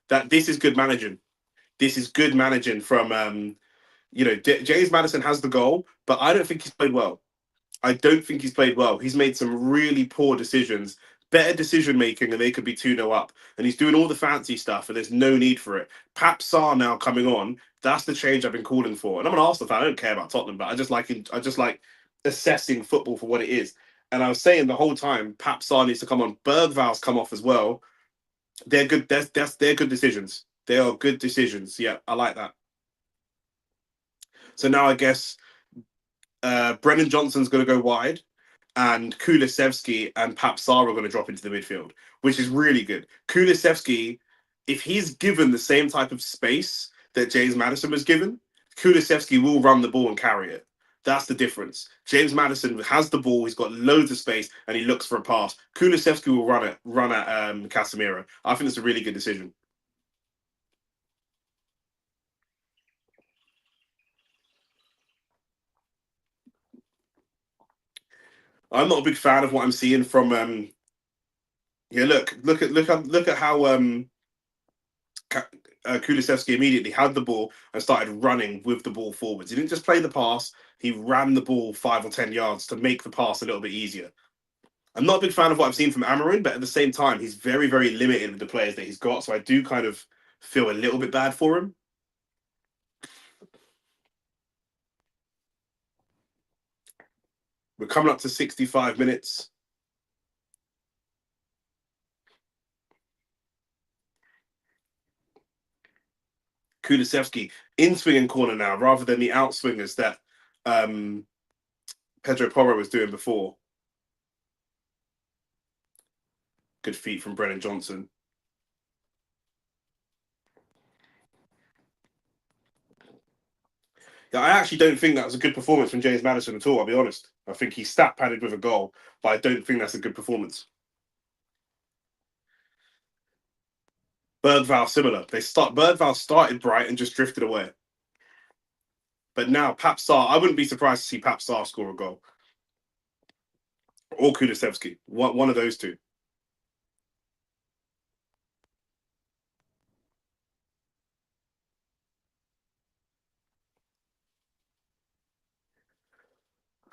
That this is good managing. This is good managing from James Maddison has the goal, but I don't think he's played well. I don't think he's played well. He's made some really poor decisions, better decision making, and they could be 2-0 up. And he's doing all the fancy stuff, and there's no need for it. Pap Sarr now coming on. That's the change I've been calling for. And I'm an Arsenal fan. I don't care about Tottenham, but I just like assessing football for what it is. And I was saying the whole time, Pap Sarr needs to come on. Bergval's come off as well. They're good. They're good decisions. They are good decisions. Yeah, I like that. So now I guess Brennan Johnson's going to go wide, and Kulusevski and Pap Sarr are going to drop into the midfield, which is really good. Kulusevski, if he's given the same type of space that James Maddison was given, Kulusevski will run the ball and carry it. That's the difference. James Maddison has the ball, he's got loads of space, and he looks for a pass. Kulusevski will run at Casemiro. I think it's a really good decision. I'm not a big fan of what I'm seeing from. Look at how Kulusevski immediately had the ball and started running with the ball forwards. He didn't just play the pass; he ran the ball 5 or 10 yards to make the pass a little bit easier. I'm not a big fan of what I've seen from Amarin, but at the same time, he's very, very limited with the players that he's got. So I do kind of feel a little bit bad for him. We're coming up to 65 minutes. Kulusevski in swinging corner now, rather than the outswingers that Pedro Porro was doing before. Good feet from Brennan Johnson. I actually don't think that was a good performance from James Maddison at all. I'll be honest. I think he stat padded with a goal, but I don't think that's a good performance. Bergvall similar. Bergvall started bright and just drifted away. But now Pap Sarr, I wouldn't be surprised to see Pap Sarr score a goal. Or Kulusevski. One of those two.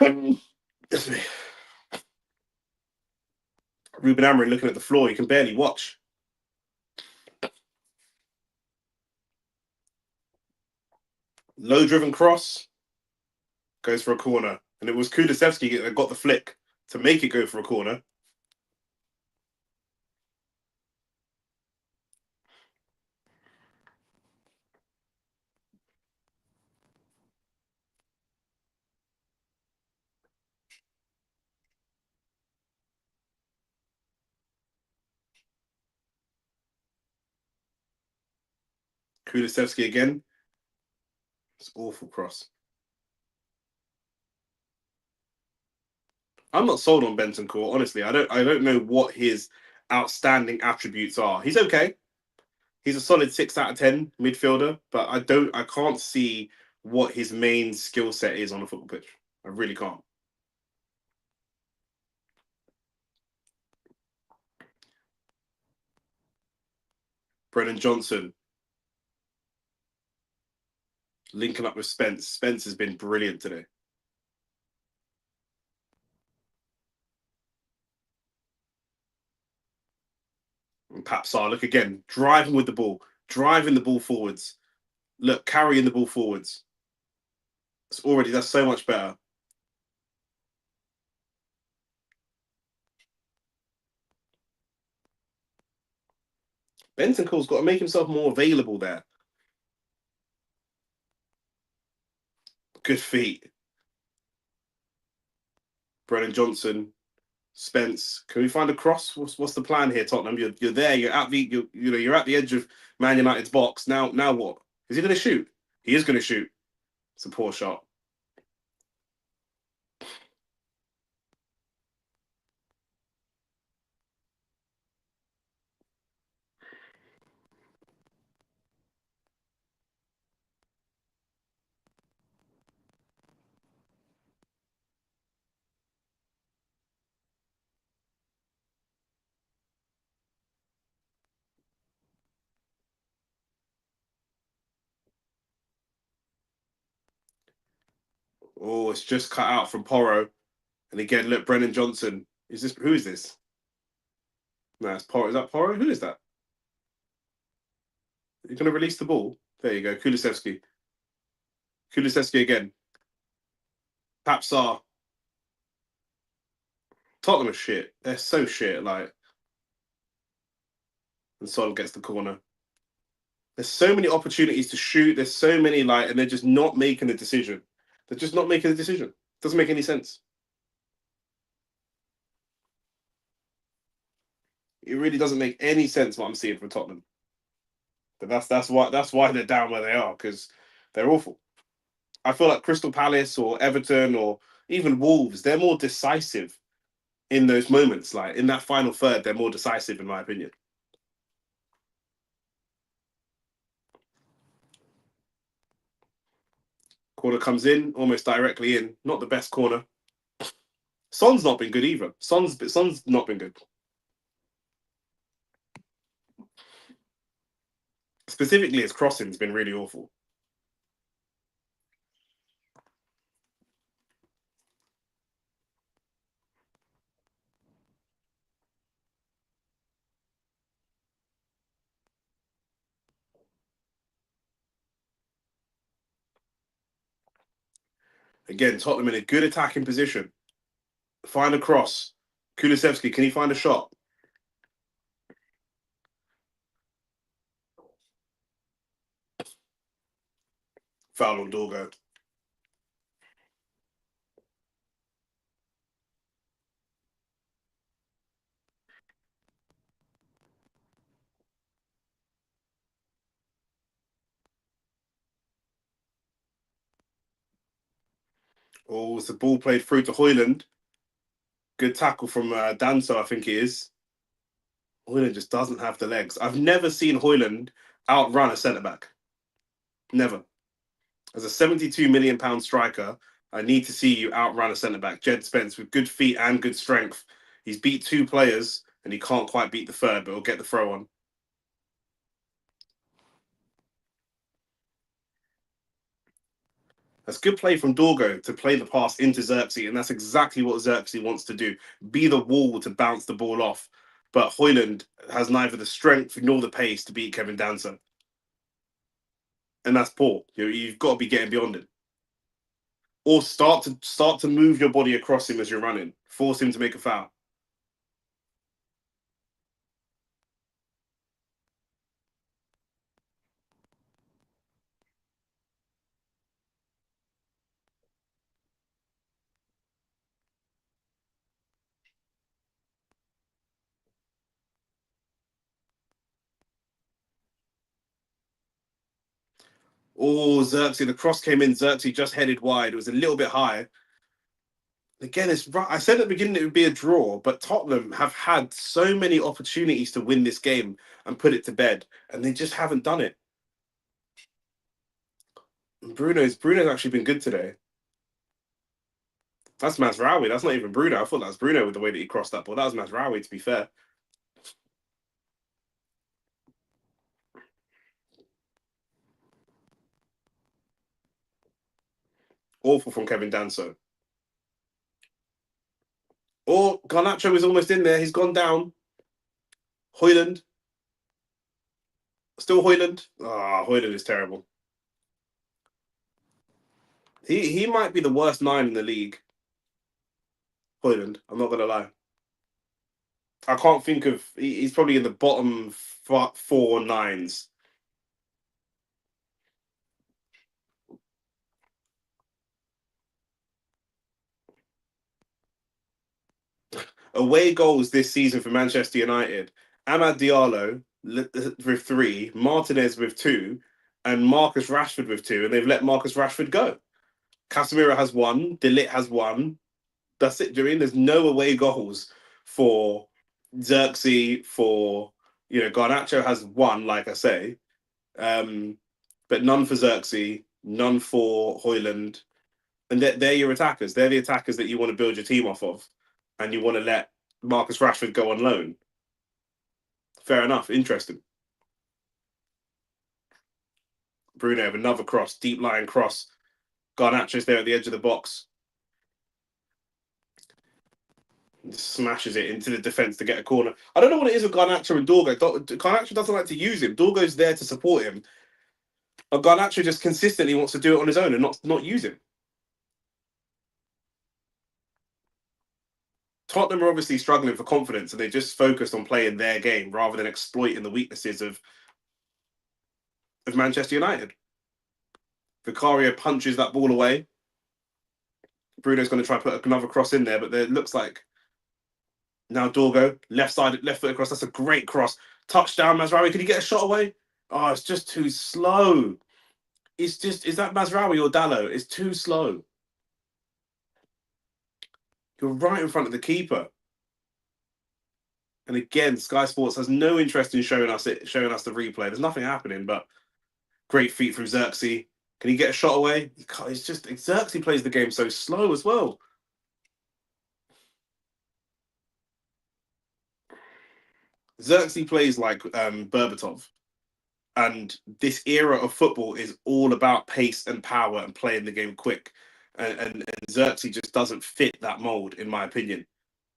Ruben Amorim looking at the floor, he can barely watch. Low driven cross goes for a corner. And it was Kulusevski that got the flick to make it go for a corner. Kulusevski again. It's awful cross. I'm not sold on Bentancur, honestly. I don't know what his outstanding attributes are. He's okay. He's a solid 6 out of 10 midfielder, but I can't see what his main skill set is on a football pitch. I really can't. Brennan Johnson linking up with Spence. Spence has been brilliant today. And Pap Sarr, look again, driving with the ball, driving the ball forwards. Look, carrying the ball forwards. That's so much better. Bentancur's got to make himself more available there. Good feet. Brennan Johnson, Spence. Can we find a cross? What's the plan here, Tottenham? You're there. You're at the edge of Man United's box. Now what? Is he going to shoot? He is going to shoot. It's a poor shot. Oh, it's just cut out from Porro. And again, look, Brennan Johnson. Who is this? No, it's Porro. Is that Porro? Who is that? You're going to release the ball? There you go. Kulusevski. Kulusevski again. Pap Sarr. Tottenham are shit. They're so shit. And Son gets the corner. There's so many opportunities to shoot. There's so many and they're just not making a decision. They're just not making a decision. Doesn't make any sense. It really doesn't make any sense what I'm seeing from Tottenham. But that's why they're down where they are, because they're awful. I feel like Crystal Palace or Everton or even Wolves, they're more decisive in those moments. Like in that final third, they're more decisive, in my opinion. Corner comes in, almost directly in. Not the best corner. Son's not been good either. Son's not been good. Specifically, his crossing's been really awful. Again, Tottenham in a good attacking position. Find a cross. Kulusevski, can he find a shot? Foul on Dorgo. Oh, it's the ball played through to Hoyland. Good tackle from Danso, I think it is. Hoyland just doesn't have the legs. I've never seen Hoyland outrun a centre back. Never. As a £72 million striker, I need to see you outrun a centre back. Jed Spence with good feet and good strength. He's beat two players and he can't quite beat the third, but he'll get the throw on. That's good play from Dorgo to play the pass into Xerxes, and that's exactly what Xerxes wants to do. Be the wall to bounce the ball off. But Hoyland has neither the strength nor the pace to beat Kevin Danso. And that's poor. You've got to be getting beyond it. Or start to move your body across him as you're running. Force him to make a foul. Oh, Xerxes, the cross came in. Xerxes just headed wide. It was a little bit high. Again, it's right. I said at the beginning it would be a draw, but Tottenham have had so many opportunities to win this game and put it to bed, and they just haven't done it. Bruno's actually been good today. That's Mazraoui. That's not even Bruno. I thought that was Bruno with the way that he crossed that ball. That was Mazraoui, to be fair. Awful from Kevin Danso. Or Garnacho is almost in there. He's gone down. Hoyland. Still Hoyland. Ah, Hoyland is terrible. He might be the worst nine in the league. Hoyland. I'm not gonna lie. I can't think of. He's probably in the bottom four nines. Away goals this season for Manchester United. Amad Diallo with three, Martinez with two, and Marcus Rashford with two, and they've let Marcus Rashford go. Casemiro has one, De Ligt has one. That's it. Do you mean there's no away goals for Xerxes? For Garnacho has one, like I say, um, but none for Xerxes, none for Hoyland, and they're your attackers. They're the attackers that you want to build your team off of, and you want to let Marcus Rashford go on loan. Fair enough. Interesting. Bruno with another cross, deep line cross. Garnacho's there at the edge of the box. Smashes it into the defense to get a corner. I don't know what it is with Garnacho and Dorgo. Garnacho doesn't like to use him. Dorgo's there to support him. But Garnacho just consistently wants to do it on his own and not use him. Tottenham are obviously struggling for confidence and they just focused on playing their game rather than exploiting the weaknesses of Manchester United. Vicario punches that ball away. Bruno's going to try to put another cross in there, but it looks like now Dorgo, left side, left foot across. That's a great cross. Touchdown, Mazraoui. Can he get a shot away? Oh, it's just too slow. Is that Mazraoui or Dallo? It's too slow. You're right in front of the keeper. And again, Sky Sports has no interest in showing us the replay. There's nothing happening, but great feat from Xerxes. Can he get a shot away? He can't. It's just Xerxes plays the game so slow as well. Xerxes plays like Berbatov. And this era of football is all about pace and power and playing the game quick. And Xerxes just doesn't fit that mold, in my opinion.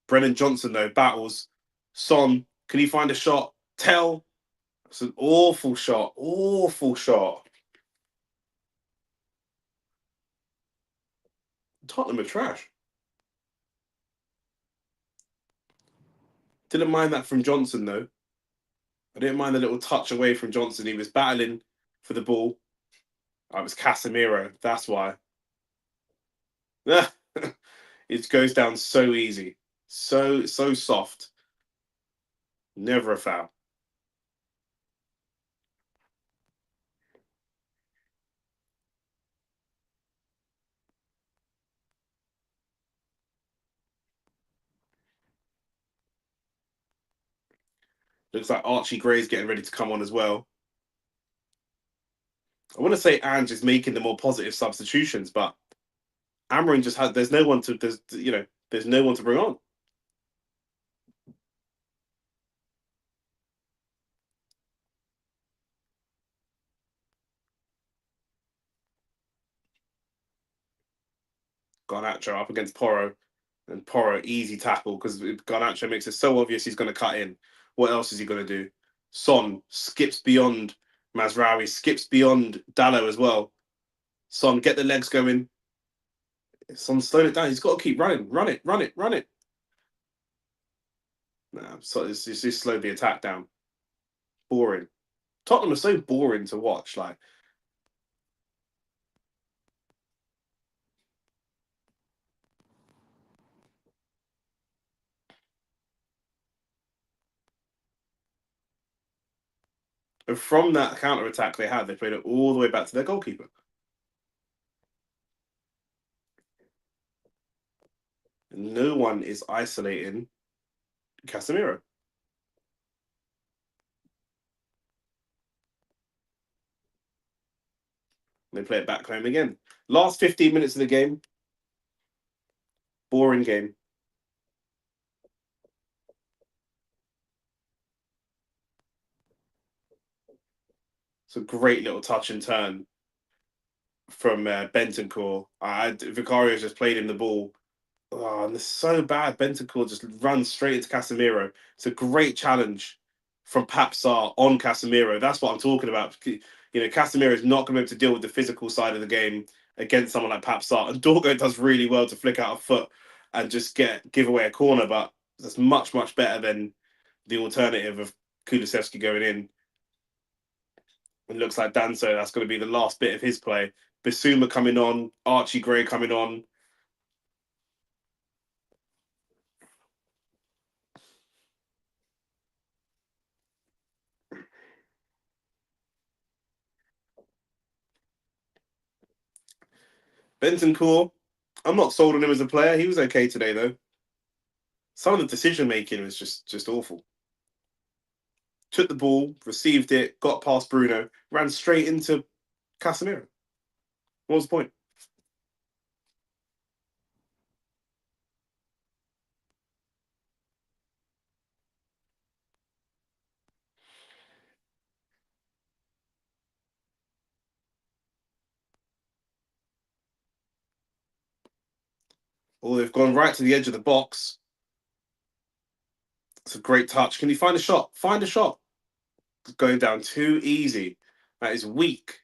Brennan Johnson, though, battles. Son, can he find a shot? Tell. It's an awful shot. Awful shot. Tottenham are trash. Didn't mind that from Johnson, though. I didn't mind the little touch away from Johnson. He was battling for the ball. Oh, it was Casemiro. That's why. It goes down so easy. So soft. Never a foul. Looks like Archie Gray's getting ready to come on as well. I want to say Ange is making the more positive substitutions, but Amarin just has. There's no one to. There's no one to bring on. Garnacho up against Porro, and Porro easy tackle because Garnacho makes it so obvious he's going to cut in. What else is he going to do? Son skips beyond Mazraoui, skips beyond Dallo as well. Son, get the legs going. Son, slow it down. He's got to keep running. Run it, run it, run it. Nah, so it's just slowed the attack down. Boring. Tottenham are so boring to watch. Like, and from that counter attack they had, they played it all the way back to their goalkeeper. No one is isolating Casemiro. They play it back home again. Last 15 minutes of the game, boring game. It's a great little touch and turn from Bentancur. Vicario's just played him the ball. Oh, and it's so bad. Bentancur just runs straight into Casemiro. It's a great challenge from Papsar on Casemiro. That's what I'm talking about. Casemiro is not going to be able to deal with the physical side of the game against someone like Papsar. And Dorgo does really well to flick out a foot and just give away a corner, but that's much, much better than the alternative of Kulusevski going in. It looks like Danso, that's going to be the last bit of his play. Bissouma coming on, Archie Gray coming on. Bentancur, I'm not sold on him as a player. He was okay today, though. Some of the decision making was just awful. Took the ball, received it, got past Bruno, ran straight into Casemiro. What was the point? Oh, they've gone right to the edge of the box. It's a great touch. Can you find a shot? Find a shot. It's going down too easy. That is weak.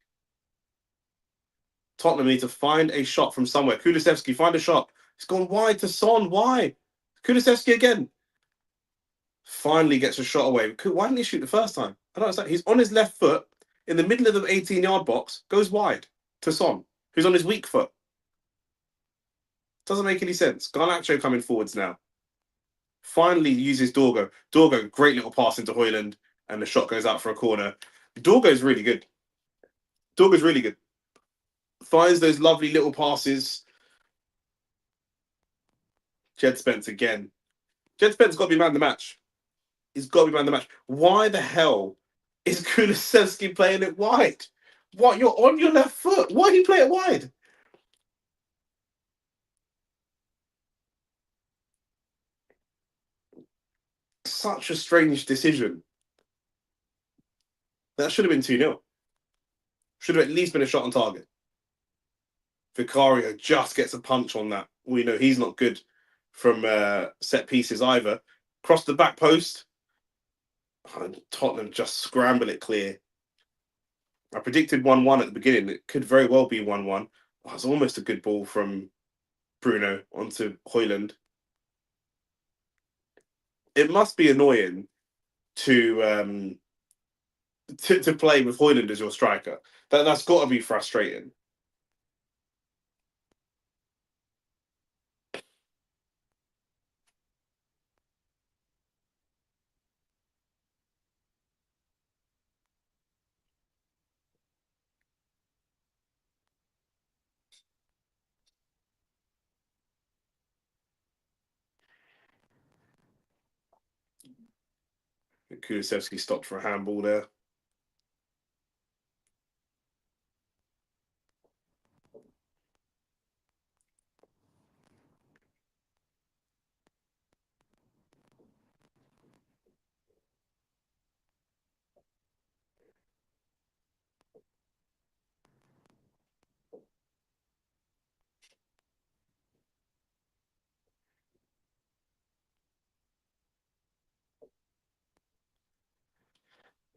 Tottenham need to find a shot from somewhere. Kulusevski, find a shot. It's gone wide to Son. Why? Kulusevski again. Finally gets a shot away. Why didn't he shoot the first time? I don't understand. He's on his left foot in the middle of the 18-yard box, goes wide to Son, who's on his weak foot. Doesn't make any sense. Garnacho coming forwards now. Finally uses Dorgo. Dorgo, great little pass into Højlund, and the shot goes out for a corner. Dorgo's really good. Dorgo's really good. Finds those lovely little passes. Jed Spence again. Jed Spence got to be man of the match. He's got to be man of the match. Why the hell is Kulusevski playing it wide? What? You're on your left foot. Why do you play it wide? Such a strange decision. That should have been 2-0. Should have at least been a shot on target. Vicario just gets a punch on that. We know he's not good from set pieces either. Cross the back post. And Tottenham just scramble it clear. I predicted 1-1 at the beginning. It could very well be 1-1. Oh, it's almost a good ball from Bruno onto Højlund. It must be annoying to to play with Højlund as your striker. That's got to be frustrating. Kulusevski stopped for a handball there.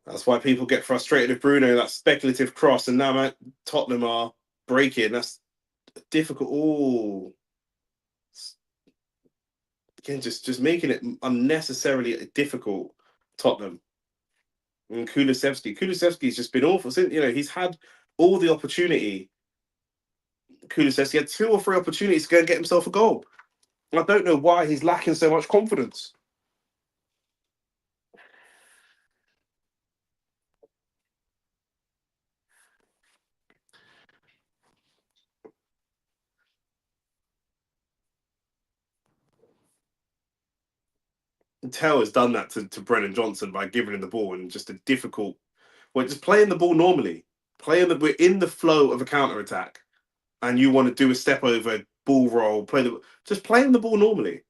That's why people get frustrated with Bruno. That speculative cross, and now Tottenham are breaking. That's difficult. Oh, again, just making it unnecessarily difficult. Tottenham and Kulusevski's just been awful. Since he's had all the opportunity. Kulusevski had 2 or 3 opportunities to go and get himself a goal. I don't know why he's lacking so much confidence. Tell has done that to Brennan Johnson by giving him the ball and just a difficult. Well, just playing the ball normally. We're in the flow of a counter attack, and you want to do a step over, ball roll, just playing the ball normally.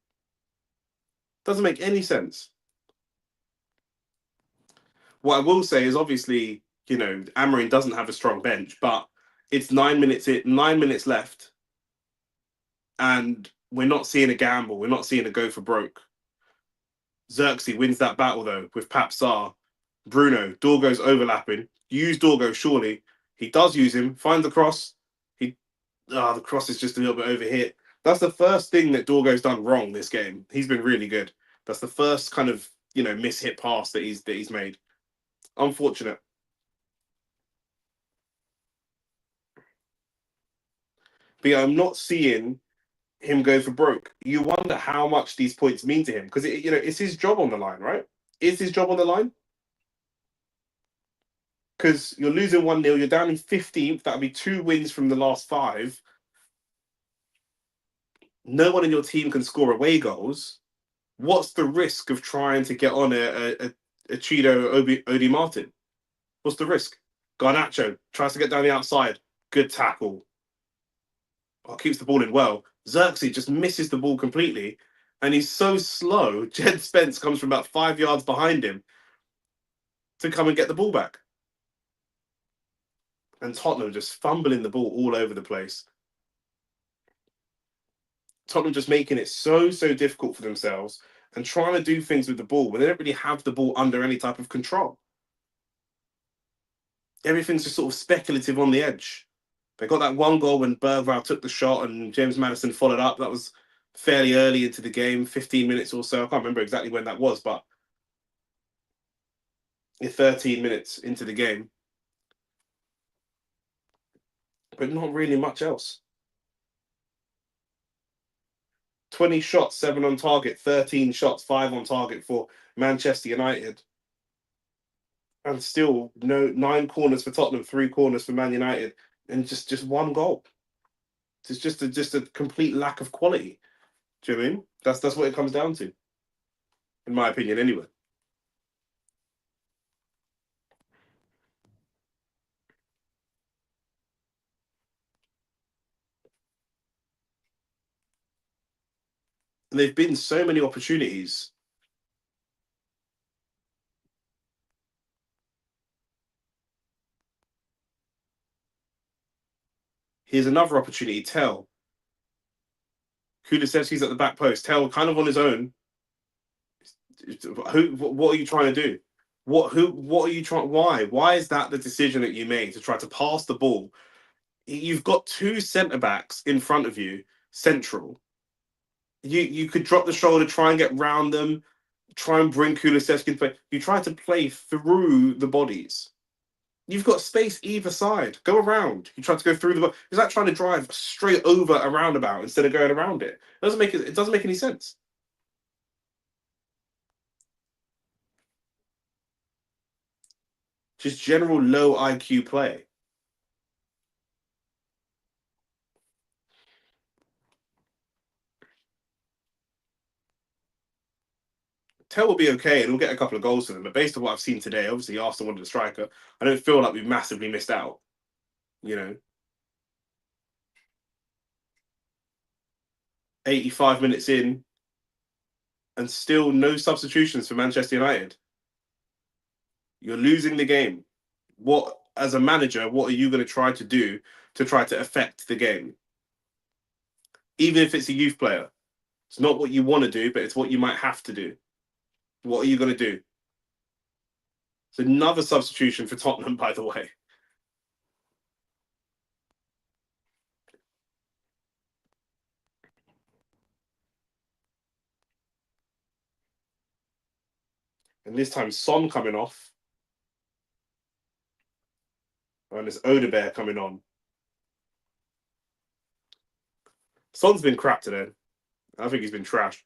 Doesn't make any sense. What I will say is obviously, Amorim doesn't have a strong bench, but it's 9 minutes left, and we're not seeing a gamble. We're not seeing a go for broke. Xerxes wins that battle though with Pap Sarr. Bruno, Dorgo's overlapping. Use Dorgo, surely. He does use him. Finds the cross. The cross is just a little bit overhit. That's the first thing that Dorgo's done wrong this game. He's been really good. That's the first kind of mishit pass that he's made. Unfortunate. But yeah, I'm not seeing him go for broke. You wonder how much these points mean to him because it's his job on the line, right? Is his job on the line? Because you're losing 1-0, you're down in 15th. That'll be 2 wins from the last 5. No one in your team can score away goals. What's the risk of trying to get on a Cheeto Odi Martin? What's the risk? Garnacho tries to get down the outside. Good tackle. Keeps the ball in well. Xerxes just misses the ball completely. And he's so slow. Jed Spence comes from about 5 yards behind him to come and get the ball back. And Tottenham just fumbling the ball all over the place. Tottenham just making it so difficult for themselves and trying to do things with the ball when they don't really have the ball under any type of control. Everything's just sort of speculative on the edge. They got that one goal when Bergvall took the shot and James Maddison followed up. That was fairly early into the game, 15 minutes or so. I can't remember exactly when that was, but 13 minutes into the game. But not really much else. 20 shots, 7 on target, 13 shots, 5 on target for Manchester United. And still 9 corners for Tottenham, 3 corners for Man United, and just 1 goal. It's just a complete lack of quality. Do you know what I mean? That's what it comes down to, in my opinion, anyway. And there've been so many opportunities. Here's another opportunity. Tell Kulusevski's at the back post. Tell kind of on his own. What are you trying to do? What are you trying? Why is that the decision that you made to try to pass the ball? You've got 2 centre backs in front of you, central. You could drop the shoulder, try and get round them, try and bring Kulusevski into play. You try to play through the bodies. You've got space either side. Go around. You try to go through the. It's like trying to drive straight over a roundabout instead of going around it. It doesn't make any sense. Just general low IQ play. Tell will be okay and we'll get a couple of goals for them. But based on what I've seen today, obviously Arsenal wanted a striker. I don't feel like we've massively missed out. You know, 85 minutes in and still no substitutions for Manchester United. You're losing the game. What, as a manager, what are you going to try to do to try to affect the game? Even if it's a youth player, it's not what you want to do, but it's what you might have to do. What are you going to do? It's another substitution for Tottenham, by the way. And this time, Son coming off. And it's Odebear coming on. Son's been crap today. I think he's been trash.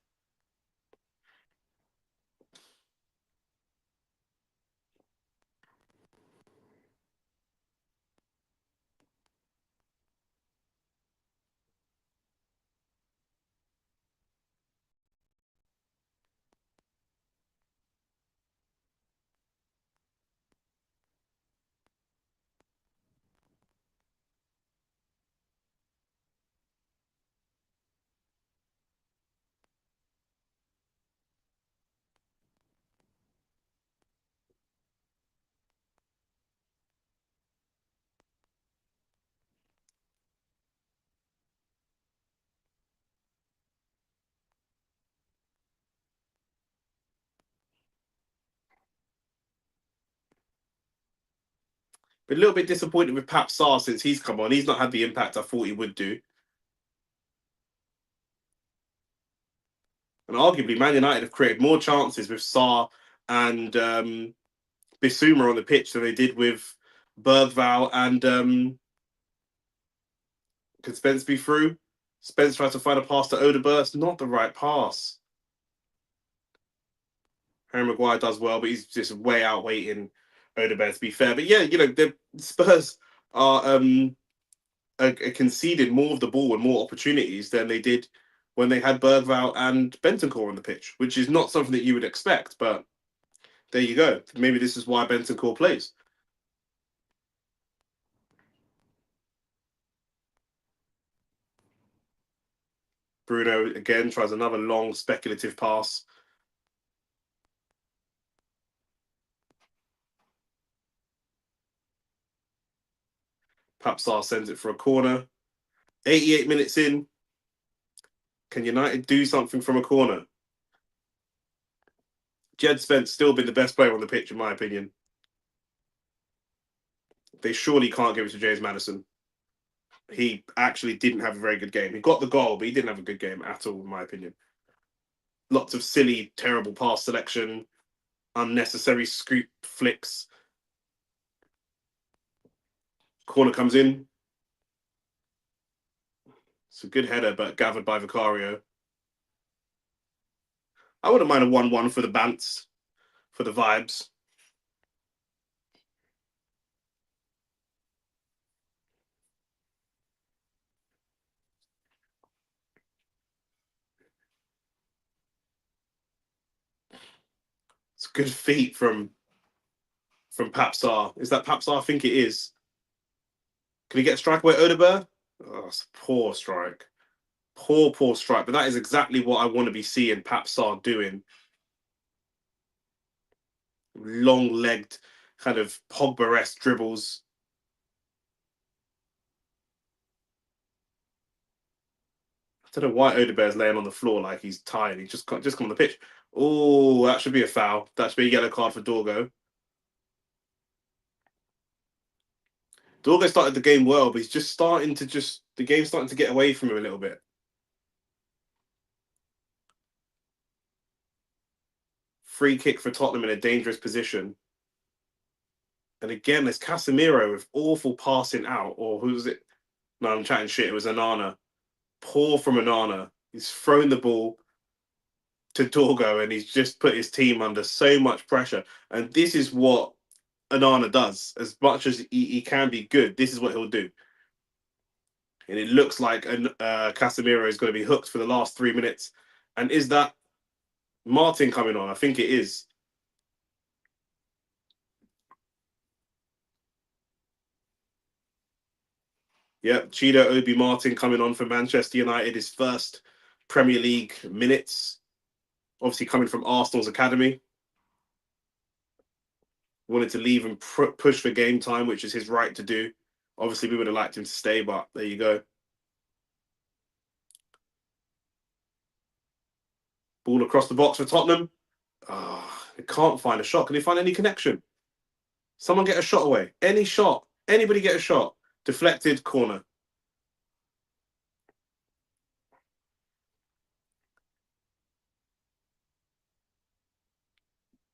Been a little bit disappointed with Pap Sarr since he's come on. He's not had the impact I thought he would do. And arguably, Man United have created more chances with Sarr and Bissouma on the pitch than they did with Bergvall and can Spence be through? Spence tries to find a pass to Odegaard. It's not the right pass. Harry Maguire does well, but he's just way outweighting Odegaard, to be fair. But yeah, the Spurs are conceded more of the ball and more opportunities than they did when they had Bergvall and Bentancur on the pitch, which is not something that you would expect. But there you go. Maybe this is why Bentancur plays. Bruno again tries another long speculative pass. Papsar sends it for a corner. 88 minutes in. Can United do something from a corner? Jed Spence still been the best player on the pitch, in my opinion. They surely can't give it to James Maddison. He actually didn't have a very good game. He got the goal, but he didn't have a good game at all, in my opinion. Lots of silly, terrible pass selection, unnecessary scoop flicks. Corner comes in. It's a good header, but gathered by Vicario. I wouldn't mind a 1-1 for the Bants, for the vibes. It's a good feat from Papsar. Is that Papsar? I think it is. Can he get a strike away Odegaard? Oh, it's a poor strike. Poor strike. But that is exactly what I want to be seeing Papsar doing. Long-legged, kind of Pogba-esque dribbles. I don't know why Odegaard's laying on the floor like he's tired. He just come on the pitch. Oh, that should be a foul. That should be a yellow card for Dorgo. Dorgo started the game well, but he's just starting to the game's starting to get away from him a little bit. Free kick for Tottenham in a dangerous position. And again, there's Casemiro with awful passing out. Or who was it? No, I'm chatting shit. It was Anana. Poor from Anana. He's thrown the ball to Dorgo and he's just put his team under so much pressure. And this is what Anana does. As much as he can be good, this is what he'll do. And it looks like Casemiro is going to be hooked for the last 3 minutes. And is that Martin coming on. I think it is. Yep, Chido Obi Martin coming on for Manchester United, his first Premier League minutes. Obviously coming from Arsenal's academy. Wanted to leave and push for game time, which is his right to do. Obviously, we would have liked him to stay, but there you go. Ball across the box for Tottenham. They can't find a shot. Can they find any connection? Someone get a shot away. Any shot. Anybody get a shot. Deflected corner.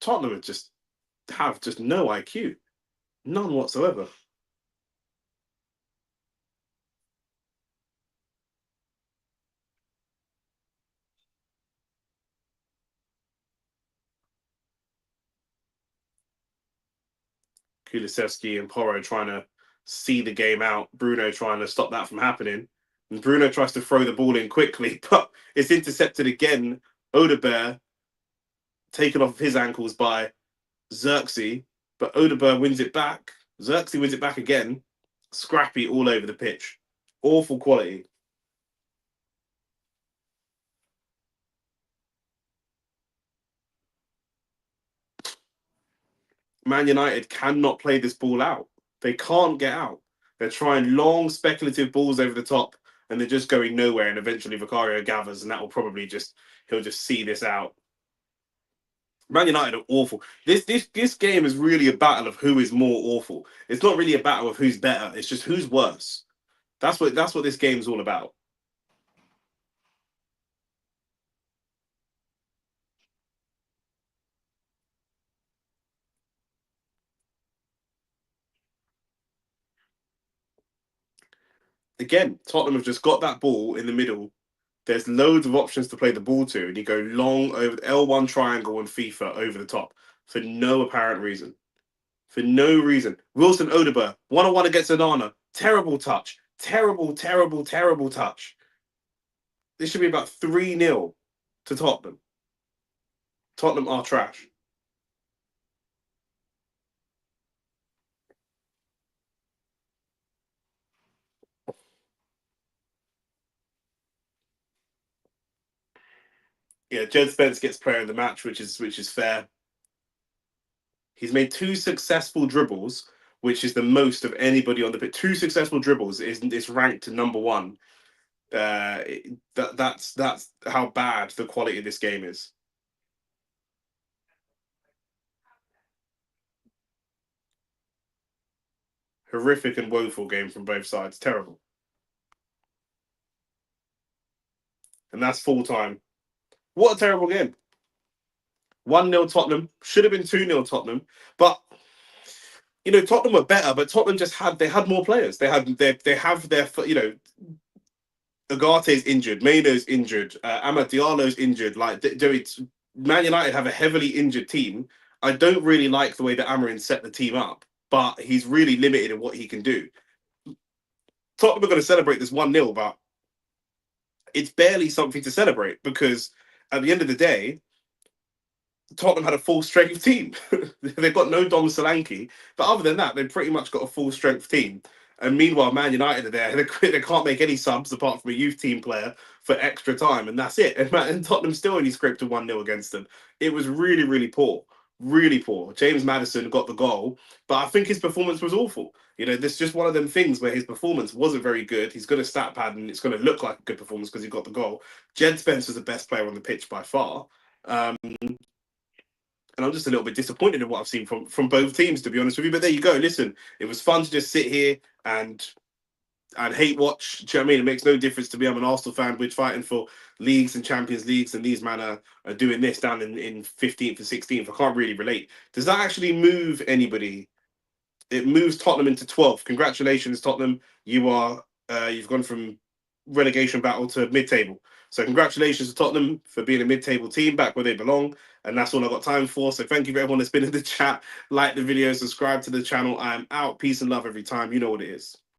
Tottenham have just no IQ. None whatsoever. Kulusevski and Porro trying to see the game out. Bruno trying to stop that from happening. And Bruno tries to throw the ball in quickly, but it's intercepted again. Odebear taken off of his ankles by Xerxes, but Odebear wins it back. Xerxes wins it back again. Scrappy all over the pitch. Awful quality. Man United cannot play this ball out. They can't get out. They're trying long speculative balls over the top, and they're just going nowhere. And eventually, Vicario gathers, and that will probably he'll just see this out. Man United are awful. This game is really a battle of who is more awful. It's not really a battle of who's better. It's just who's worse. That's what this game is all about. Again, Tottenham have just got that ball in the middle. There's loads of options to play the ball to, and you go long over the L1 triangle and FIFA over the top for no apparent reason. For no reason. Wilson Odebear, 1-on-1 against Onana. Terrible touch. Terrible, terrible, terrible touch. This should be about 3-0 to Tottenham. Tottenham are trash. Yeah, Jed Spence gets player of the match, which is fair. He's made 2 successful dribbles, which is the most of anybody on the pitch. 2 successful dribbles is ranked to number 1. That's how bad the quality of this game is. Horrific and woeful game from both sides. Terrible. And that's full time. What a terrible game. 1-0 Tottenham. Should have been 2-0 Tottenham. But Tottenham were better, but Tottenham they had more players. They have their Agate's injured, Maino's injured, Amad Diallo's injured. Like Man United have a heavily injured team. I don't really like the way that Amarin set the team up, but he's really limited in what he can do. Tottenham are going to celebrate this 1-0, but it's barely something to celebrate because at the end of the day, Tottenham had a full strength team. They've got no Dom Solanke, but other than that, they've pretty much got a full strength team. And meanwhile, Man United are there. They can't make any subs apart from a youth team player for extra time, and that's it. And Tottenham still only scraped a 1-0 against them. It was really, really poor. Really poor. James Maddison got the goal, but I think his performance was awful. This is just one of them things where his performance wasn't very good. He's got a stat pad, and it's going to look like a good performance because he got the goal. Jed Spence was the best player on the pitch by far. And I'm just a little bit disappointed in what I've seen from both teams, to be honest with you. But there you go. Listen, it was fun to just sit here and hate watch. Do you know what I mean? It makes no difference to me. I'm an Arsenal fan. We're fighting for leagues and Champions Leagues, and these men are doing this down in 15th and 16th. I can't really relate. Does that actually move anybody? It moves Tottenham into 12th. Congratulations, Tottenham. You've gone from relegation battle to mid-table. So congratulations to Tottenham for being a mid-table team back where they belong. And that's all I've got time for. So thank you for everyone that's been in the chat. Like the video, subscribe to the channel. I am out. Peace and love every time. You know what it is.